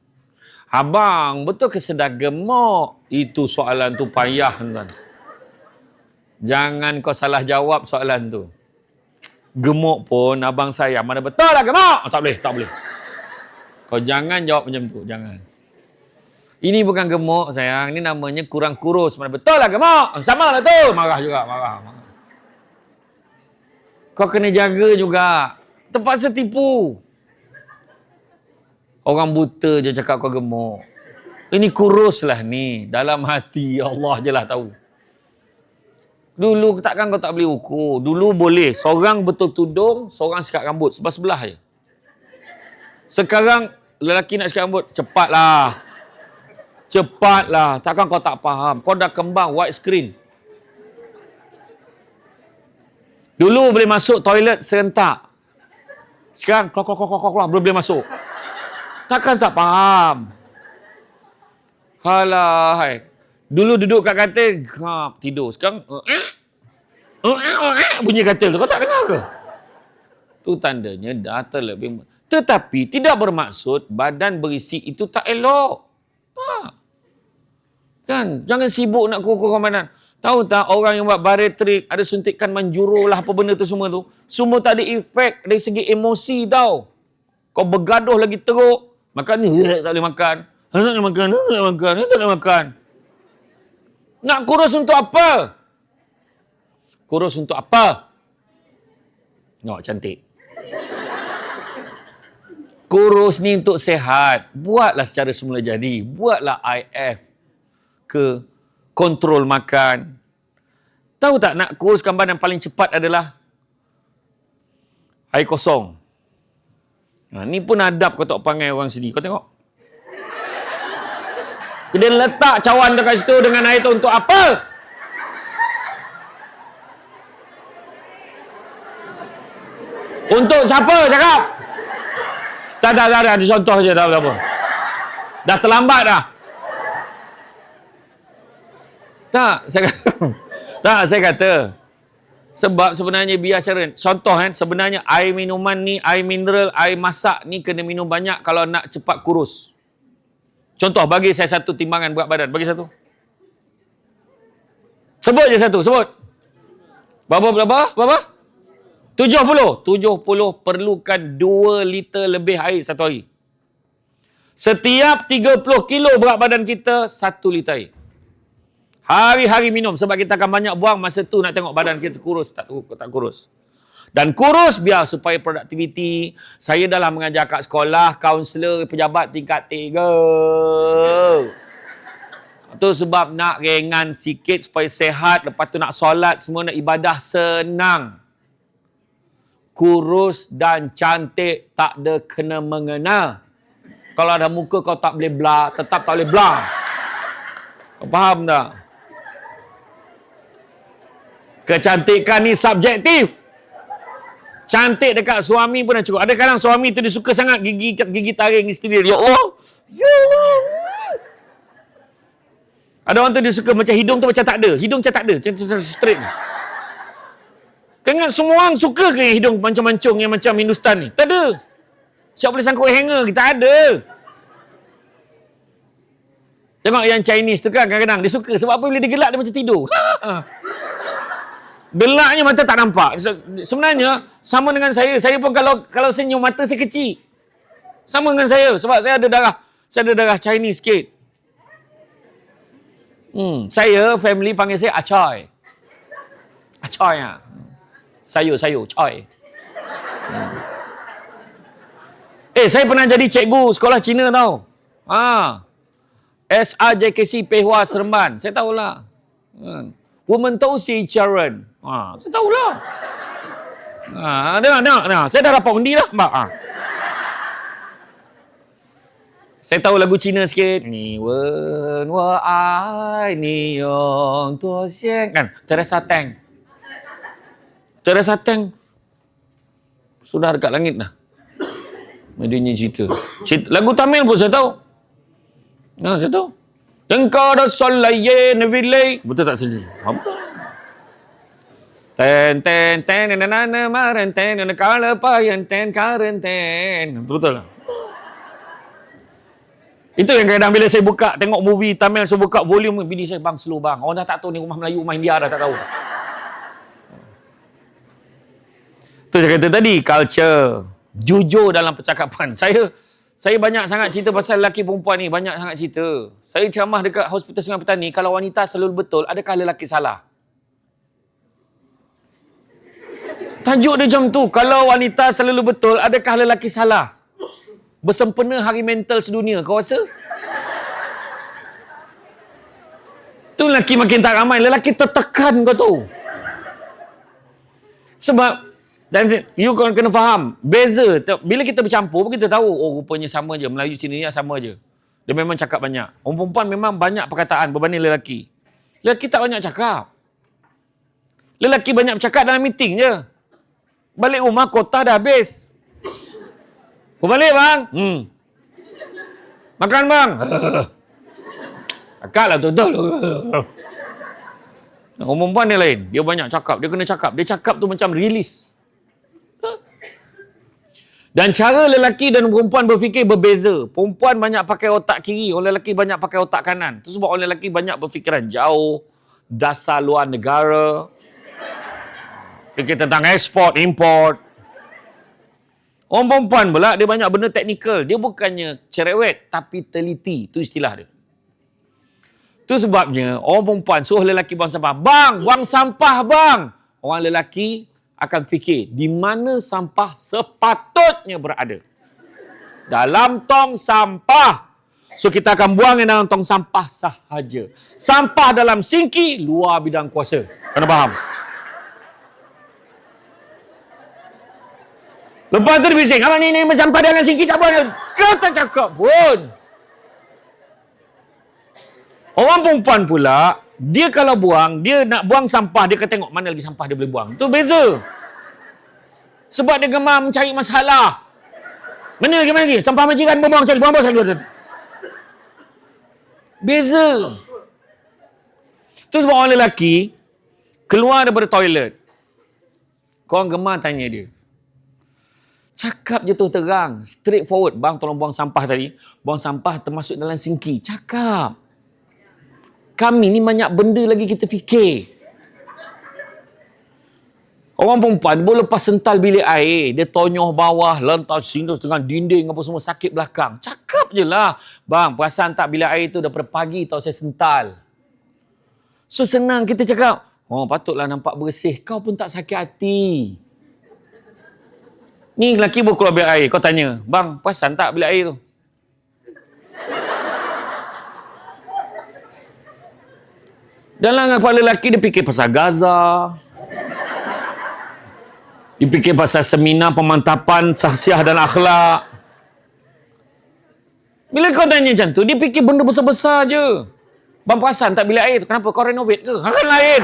Speaker 1: Abang, betul ke sedar gemuk? Itu soalan tu payah tuan. Jangan kau salah jawab soalan tu. Gemuk pun abang saya. Mana betul lah gemuk? Tak boleh. Kau jangan jawab macam tu. Jangan. Ini bukan gemuk sayang. Ini namanya kurang kurus. Mana betul lah gemuk? Sama lah tu. Marah juga. Marah. Kau kena jaga juga. Terpaksa tipu. Orang buta je cakap kau gemuk. Ini kurus lah ni. Dalam hati Allah je lah tahu. Dulu takkan kau tak boleh ukur. Dulu boleh. Seorang betul tudung, seorang sikat rambut. Sebelah-sebelah je. Sekarang lelaki nak sikat rambut. Cepatlah. Takkan kau tak faham. Kau dah kembang white screen. Dulu boleh masuk toilet serentak. Sekarang keluar. Belum boleh masuk. Takkan tak faham. Halai. Dulu duduk kat katil, tidur. Sekarang, bunyi katil tu. Kau tak dengar ke? Tu tandanya dah terlebih. Tetapi tidak bermaksud badan berisi itu tak elok. Kan? Jangan sibuk nak kukur badan. Tahu tak orang yang buat bariatrik, ada suntikan manjuro lah apa benda tu semua tu. Semua tak ada efek dari segi emosi tau. Kau bergaduh lagi teruk. Makan ni, tak boleh makan. Tak boleh makan. Nak kurus untuk apa? Kurus untuk apa? Nampak cantik. Kurus ni untuk sehat. Buatlah secara semula jadi. Buatlah IF ke kontrol makan. Tahu tak nak kuruskan badan paling cepat adalah air kosong. Ni pun adab kau tak panggil orang sini. Kau tengok. Dia letak cawan tu kat situ dengan air tu untuk apa? Untuk siapa cakap? Tak. Ada contoh je tak apa. Dah terlambat dah. Saya kata. Sebab sebenarnya biar cara contoh kan, sebenarnya air minuman ni, air mineral, air masak ni kena minum banyak kalau nak cepat kurus. Contoh, bagi saya satu timbangan berat badan. Bagi satu. Sebut je satu, sebut. Berapa? 70 perlukan 2 liter lebih air satu hari. Setiap 30 kilo berat badan kita, 1 liter air. Hari-hari minum sebab kita akan banyak buang. Masa tu nak tengok badan kita kurus, tak kurus. Dan kurus biar supaya produktiviti. Saya dalam mengajar kat sekolah, kaunselor, pejabat tingkat 3. Itu sebab nak ringan sikit supaya sehat. Lepas tu nak solat, semua nak ibadah senang. Kurus dan cantik tak ada kena-mengena. Kalau ada muka kau tak boleh blah, tetap tak boleh blah. Kau faham tak? Kecantikan ni subjektif. Cantik dekat suami pun dah cukup. Ada kadang suami tu dia suka sangat gigi taring isteri dia. Ya Allah. Ya Allah. Ada orang tu dia suka macam hidung tu macam tak ada. Hidung macam tak ada. Macam straight. Kau ingat semua orang suka ke hidung mancung-mancung yang macam Hindustan ni? Tak ada. Siapa boleh sangkut hanger? Kita ada. Tengok yang Chinese tu kan kadang-kadang dia suka. Sebab apa bila dia gelak dia macam tidur. Gelaknya mata tak nampak. Sebenarnya sama dengan saya. Saya pun kalau senyum mata saya kecil. Sama dengan saya. Sebab saya ada darah Chinese sikit. Saya, family panggil saya Acoy. Acoy lah. Sayur, coy. Saya pernah jadi cikgu sekolah Cina tau. SRJKC Pehua Seremban. Saya tahulah. Women tahu si Charan. Saya tahulah. Dengar. Saya dah dapat undi dah, Mbak. Saya tahu lagu Cina sikit. Ni wen wa ai ni yong tuo xian. Kan? Teresa Teng. Sudah dekat langit dah. Medianya cerita. Lagu Tamil pun saya tahu. Saya tahu. Engkau dah solaye nevilay. Betul tak sendiri? Apa? Ten nana maren ten kala payan ten karen ten. Betul lah. Itu yang kadang bila saya buka tengok movie Tamil, saya buka volume, bini saya, bang slow bang. Orang dah tak tahu ni rumah Melayu, rumah India dah tak tahu. Itu saya kata tadi, culture. Jujur dalam percakapan. Saya banyak sangat cerita pasal lelaki perempuan ni. Banyak sangat cerita. Saya ceramah dekat Hospital Sungai Petani. Kalau wanita selalu betul, adakah lelaki salah? Tajuk dia macam tu. Kalau wanita selalu betul, adakah lelaki salah? Bersempena Hari Mental Sedunia. Kau rasa? Tu lelaki makin tak ramai. Lelaki tertekan kau tu. Sebab dan you kena faham, beza. Bila kita bercampur, kita tahu, oh rupanya sama je. Melayu Cina ni sama je. Dia memang cakap banyak. Orang perempuan memang banyak perkataan berbanding lelaki. Lelaki tak banyak cakap. Lelaki banyak bercakap dalam meeting je. Balik rumah, kota dah habis. Balik bang. Makan bang. Cakap lah betul-betul. Orang perempuan dia lain. Dia banyak cakap. Dia kena cakap. Dia cakap tu macam release. Dan cara lelaki dan perempuan berfikir berbeza. Perempuan banyak pakai otak kiri, orang lelaki banyak pakai otak kanan. Itu sebab orang lelaki banyak berfikiran jauh, dasar luar negara, fikir tentang ekspor, import. Orang perempuan pula, dia banyak benda teknikal. Dia bukannya cerewet, tapi teliti. Itu istilah dia. Itu sebabnya, orang perempuan suruh lelaki buang sampah. Bang, buang sampah bang! Orang lelaki akan fikir di mana sampah sepatutnya berada. Dalam tong sampah. So kita akan buang yang dalam tong sampah sahaja. Sampah dalam sinki luar bidang kuasa. Kena faham? Lepas tu dia bising, abang ni sampah dalam sinki tak boleh. Kata cakap pun. Orang perempuan pula, dia kalau buang, dia nak buang sampah, dia akan tengok mana lagi sampah dia boleh buang. Itu beza. Sebab dia gemar mencari masalah. Mana lagi? Sampah majikan buang sekali. Beza. Itu sebab orang lelaki keluar daripada toilet. Korang gemar tanya dia. Cakap je tu terang. Straight forward. Bang, tolong buang sampah tadi. Buang sampah termasuk dalam sinki. Cakap. Kami ni banyak benda lagi kita fikir. Orang perempuan boleh lepas sental bilik air, dia tonyoh bawah, lantas sinus dengan dinding apa semua, sakit belakang. Cakap je lah, bang, perasan tak bilik air tu daripada pagi tau saya sental. So senang kita cakap, oh patutlah nampak bersih, kau pun tak sakit hati. Ni lelaki baru keluar bilik air, kau tanya, bang, perasan tak bilik air tu? Dalam kepala lelaki dia fikir pasal Gaza, dia fikir pasal seminar pemantapan sahsiah dan akhlak. Bila kau tanya macam tu, dia fikir benda besar-besar je. Bang, perasan tak bilik air tu? Kenapa kau renovate ke? Akan lain.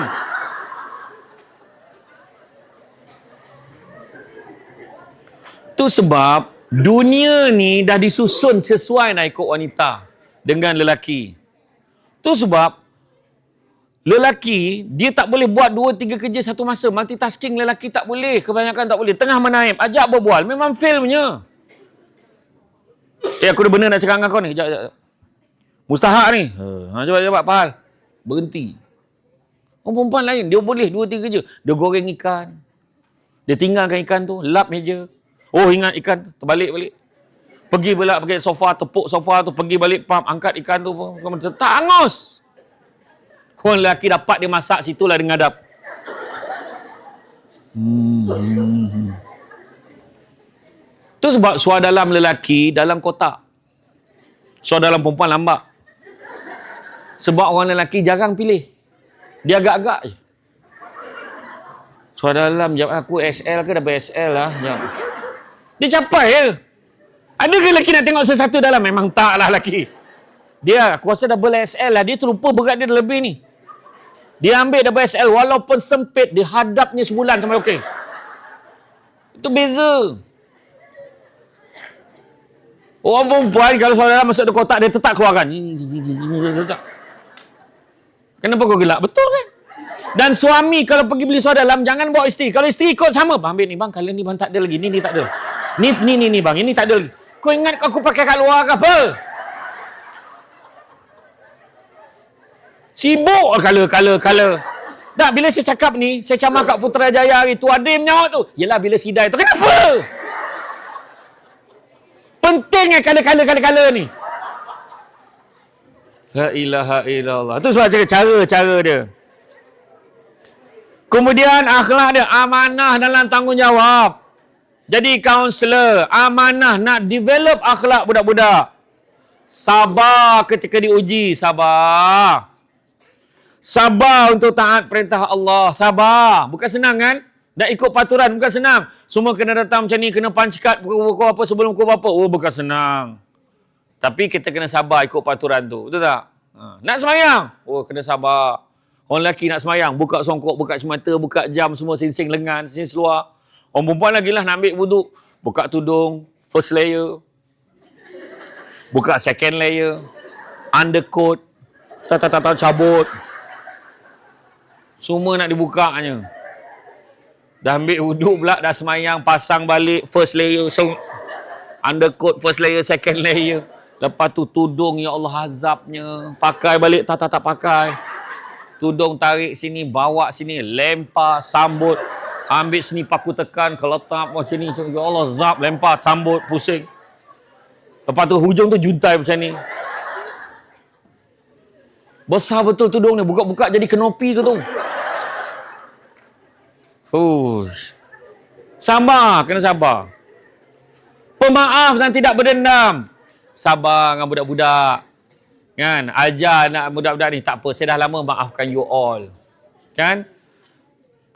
Speaker 1: Tu sebab dunia ni dah disusun sesuai nak ikut wanita dengan lelaki. Tu sebab lelaki, dia tak boleh buat 2-3 kerja satu masa. Multitasking lelaki tak boleh. Kebanyakan tak boleh. Tengah menaip, ajak berbual. Memang fail punya. Aku ada benda nak cakap dengan kau ni. Sekejap. Mustahak ni. Cepat, Pahal. Berhenti. Orang perempuan lain. Dia boleh 2-3 kerja. Dia goreng ikan. Dia tinggalkan ikan tu. Lap meja. Oh, ingat ikan. Terbalik-balik. Pergi pula pakai sofa. Tepuk sofa tu. Pergi balik pump. Angkat ikan tu. Tak angus. Orang lelaki dapat dia masak, situlah dia ngadap. Tu sebab suara dalam lelaki dalam kotak. Suara dalam perempuan lambak. Sebab orang lelaki jarang pilih. Dia agak-agak je. Suara dalam, jawab aku SL ke double SL lah. Jawab. Dia capai je. Ada ke lelaki nak tengok sesuatu dalam? Memang tak lah lelaki. Dia, aku rasa double SL lah. Dia terlupa berat dia lebih ni. Dia ambil double SL walaupun sempit, dia hadapnya sebulan sampai okey. Itu beza. Orang perempuan kalau saudara masuk ke kotak, dia tetap keluarkan. Kenapa kau gelak? Betul kan? Dan suami kalau pergi beli suara dalam, jangan bawa isteri. Kalau isteri ikut sama, bang, ambil ni bang, kalau ni bang tak ada lagi. Ni tak ada. Ni bang, ini tak ada lagi. Kau ingat aku pakai kat luar ke apa? Sibuk color. Tak, bila saya cakap ni, saya camah kat Putrajaya hari tu, ada yang menjawab tu. Yelah, bila sidai tu. Kenapa? Pentingnya color ni. La ilaha illallah. Tu sebab cara dia. Kemudian akhlak dia, amanah dalam tanggungjawab. Jadi kaunselor, amanah nak develop akhlak budak-budak. Sabar ketika diuji, sabar. Sabar untuk taat perintah Allah. Sabar. Bukan senang kan? Nak ikut paturan. Bukan senang. Semua kena datang macam ni. Kena punch card pukul apa sebelum pukul apa. Oh, bukan senang. Tapi kita kena sabar ikut paturan tu. Betul tak? Nak semayang. Oh, kena sabar. Orang lelaki nak semayang. Buka songkok, buka semata, buka jam. Semua singsing lengan, singsing seluar. Orang perempuan lagi lah nak ambil wuduk. Buka tudung. First layer. Buka second layer. Undercoat. Cabut. Semua nak dibukanya. Dah ambil wuduk pula, dah semayang, pasang balik first layer, undercoat first layer, second layer. Lepas tu tudung, ya Allah azabnya. Pakai balik, tak pakai. Tudung tarik sini, bawa sini, lempar, sambut. Ambil sini, paku tekan, keletap macam ni. Ya Allah azab, lempar, sambut, pusing. Lepas tu hujung tu juntai macam ni. Besar betul tudung ni, buka-buka jadi kenopi tu. Sabar, kena sabar. Pemaaf dan tidak berdendam. Sabar dengan budak-budak. Kan? Ajar nak budak-budak ni, tak apa, saya dah lama maafkan you all. Kan?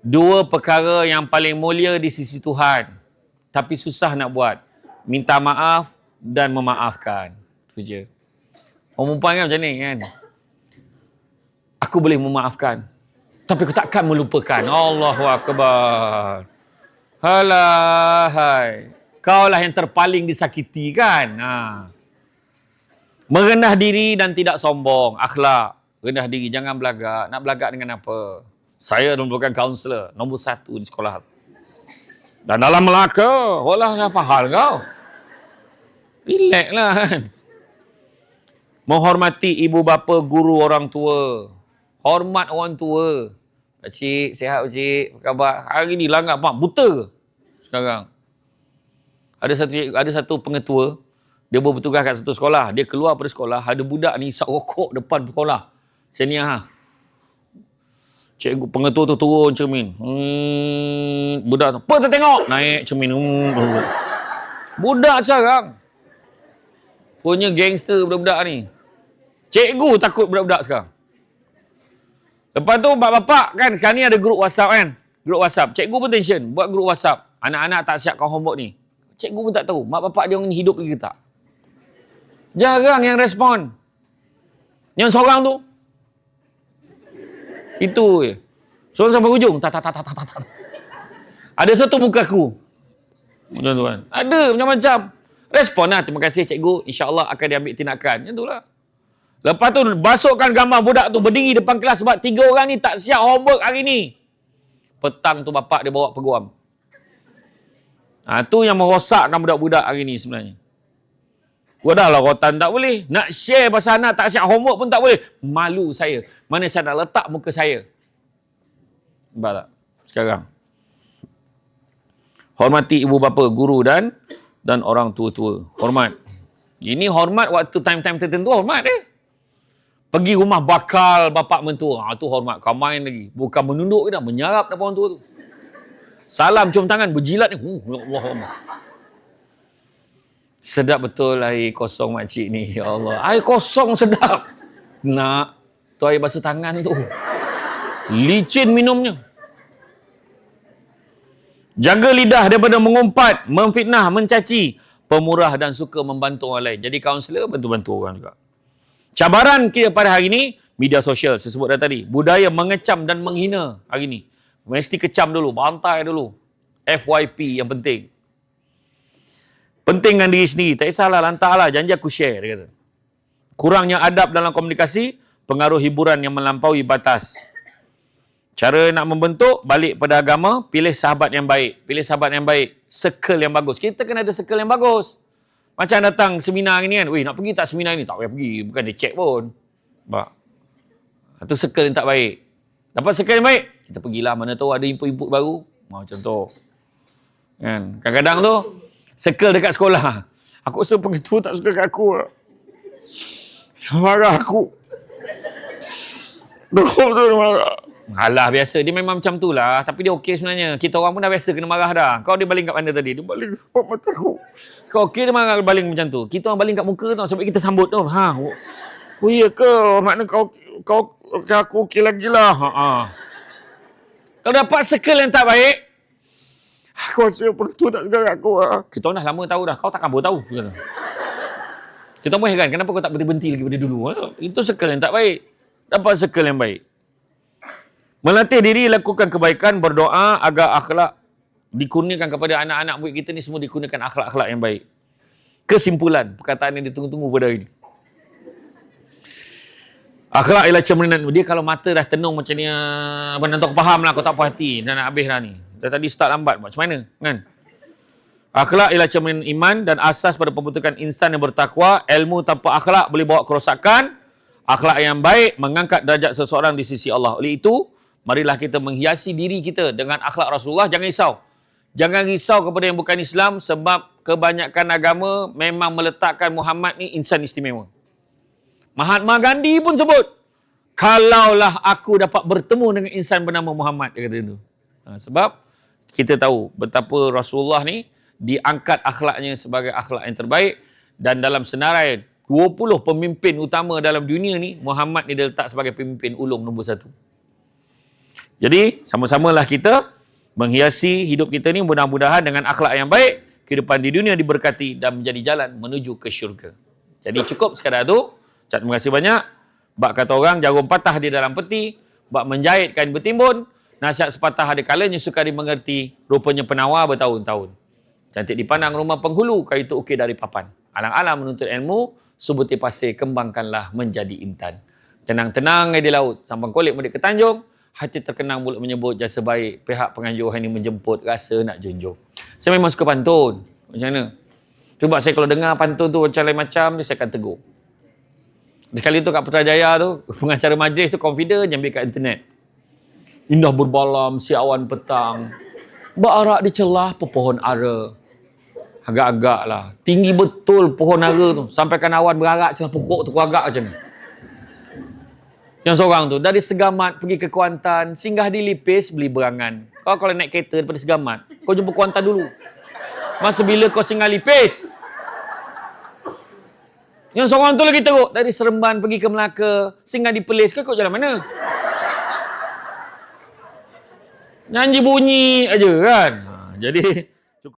Speaker 1: 2 perkara yang paling mulia di sisi Tuhan. Tapi susah nak buat. Minta maaf dan memaafkan. Itu je. Orang perempuan kan macam ni kan? Aku boleh memaafkan. Tapi aku takkan melupakan. Allahu Akbar. Halahai. Kaulah yang terpaling disakiti kan? Merendah diri dan tidak sombong. Akhlak. Rendah diri. Jangan belagak. Nak belagak dengan apa? Saya merupakan kaunselor. Nombor 1 di sekolah. Dan dalam Melaka. Walah, apa hal kau? Relax lah kan? Menghormati ibu bapa, guru, orang tua. Hormat orang tua. Pakcik, sihat pakcik? Apa khabar? Hari ni langgar mak buta ke? Sekarang. Ada satu pengetua, dia bertugas kat satu sekolah. Dia keluar pada sekolah, ada budak ni isap rokok depan sekolah. Senior ha. Cikgu pengetua tu turun cermin. Budak tu, apa tu tengok? Naik cermin. Budak sekarang. Punya gangster budak-budak ni. Cikgu takut budak-budak sekarang. Lepas tu bapak-bapak kan, sekarang ni ada grup WhatsApp kan. Grup WhatsApp. Cikgu pun tension. Buat grup WhatsApp. Anak-anak tak siapkan homework ni. Cikgu pun tak tahu. Mak bapak dia orang ni hidup lagi ke tak. Jarang yang respon. Yang seorang tu. Itu je. Seorang sampai hujung. Tak. Ada satu muka aku. Tuan-tuan. Ada macam-macam. Respon lah. Terima kasih cikgu. InsyaAllah akan diambil tindakan. Macam tu lah. Lepas tu masukkan gambar budak tu berdiri depan kelas sebab 3 orang ni tak siap homework hari ni. Petang tu bapak dia bawa peguam. Tu yang merosakkan budak-budak hari ni sebenarnya. Gua dah lah rotan tak boleh. Nak share pasal anak tak siap homework pun tak boleh. Malu saya. Mana saya nak letak muka saya. Nampak tak? Sekarang. Hormati ibu bapa, guru dan orang tua-tua. Hormat. Ini hormat waktu time-time tertentu hormat Pergi rumah bakal bapak mentua. Tu hormat. Kau main lagi. Bukan menunduk ke dah. Menyarap depan orang tua tu. Salam cium tangan. Berjilat ni. Allah. Sedap betul air kosong makcik ni. Ya Allah. Air kosong sedap. Nak. Tu air basuh tangan tu. Licin minumnya. Jaga lidah daripada mengumpat, memfitnah, mencaci, pemurah dan suka membantu orang lain. Jadi kaunselor bantu-bantu orang juga. Cabaran kita pada hari ini, media sosial, saya sebut dah tadi. Budaya mengecam dan menghina hari ini. Mesti kecam dulu, bantai dulu. FYP yang penting. Pentingkan diri sendiri. Tak kisahlah, lantaklah. Janji aku share, dia kata. Kurangnya adab dalam komunikasi, pengaruh hiburan yang melampaui batas. Cara nak membentuk, balik pada agama, pilih sahabat yang baik. Pilih sahabat yang baik. Circle yang bagus. Kita kena ada circle yang bagus. Macam datang seminar ni kan. Weh, nak pergi tak seminar ni? Tak payah pergi. Bukan dia check pun. Itu circle yang tak baik. Dapat circle yang baik, kita pergilah. Mana tahu ada input-input baru. Macam tu. Kan? Kadang-kadang tu, circle dekat sekolah. Aku rasa pengetua tak suka kat aku. Marah aku. Dia marah. Alah, biasa. Dia memang macam tu lah. Tapi dia okey sebenarnya. Kita orang pun dah biasa kena marah dah. Kau dia baling kat mana tadi? Dia baling kat mata aku. Kau okey dia marah baling macam tu. Kita orang baling kat muka tau. Sebab kita sambut tu. Oh iya ke? Makna kau aku okey lagi lah. Kalau dapat circle yang tak baik, aku rasa pengetua tak suka kat aku. Kita orang dah lama tahu dah. Kau takkan baru tahu. Kita pun heran. Kenapa kau tak berhenti lagi pada dulu? Itu circle yang tak baik. Dapat circle yang baik. Melatih diri lakukan kebaikan, berdoa agar akhlak dikurniakan kepada anak-anak murid kita ni semua dikurniakan akhlak-akhlak yang baik. Kesimpulan perkataan yang ditunggu-tunggu pada hari ini. Akhlak ialah cerminan. Dia kalau mata dah tenung macam ni, abang tak faham lah, kau tak puas hati, dah nak habis dah ni. Dah tadi start lambat, macam mana? Kan? Akhlak ialah cerminan iman dan asas pada pembentukan insan yang bertakwa. Ilmu tanpa akhlak boleh bawa kerosakan. Akhlak yang baik mengangkat darjat seseorang di sisi Allah. Oleh itu, marilah kita menghiasi diri kita dengan akhlak Rasulullah. Jangan risau. Jangan risau kepada yang bukan Islam sebab kebanyakan agama memang meletakkan Muhammad ni insan istimewa. Mahatma Gandhi pun sebut, kalaulah aku dapat bertemu dengan insan bernama Muhammad, dia kata itu. Sebab kita tahu betapa Rasulullah ni diangkat akhlaknya sebagai akhlak yang terbaik dan dalam senarai 20 pemimpin utama dalam dunia ni, Muhammad ni diletak sebagai pemimpin ulung nombor 1. Jadi, sama-samalah kita menghiasi hidup kita ni mudah-mudahan dengan akhlak yang baik, kehidupan di dunia diberkati dan menjadi jalan menuju ke syurga. Jadi cukup sekadar tu. Terima kasih banyak. Bak kata orang, jarum patah di dalam peti, bak menjahit kain bertimbun, nasihat sepatah ada kalanya suka dimengerti, rupanya penawar bertahun-tahun. Cantik dipandang rumah penghulu, kayu itu ukir dari papan. Alang-alang menuntut ilmu, subuti pasir kembangkanlah menjadi intan. Tenang-tenang di laut, sambang kolek mudik ke Tanjung, hati terkenang mulut menyebut jasa baik, pihak penganjur ini menjemput, rasa nak junjung. Saya memang suka pantun. Macam mana? Cuba saya kalau dengar pantun tu macam lain macam, saya akan tegur. Sekali tu kat Putrajaya tu, pengacara majlis tu confident je ambil kat internet. Indah berbalam si awan petang. Berarak di celah pepohon ara. Agak-agak lah. Tinggi betul pohon ara tu. Sampaikan awan berarak celah pokok tu agak macam ni. Yang seorang tu dari Segamat pergi ke Kuantan, singgah di Lipis beli berangan. Kau kalau naik kereta daripada Segamat, kau jumpa Kuantan dulu. Masa bila kau singgah Lipis. Yang seorang tu lagi teruk, dari Seremban pergi ke Melaka, singgah di Perlis, kau ikut jalan mana? Nyanyi bunyi aja kan. Jadi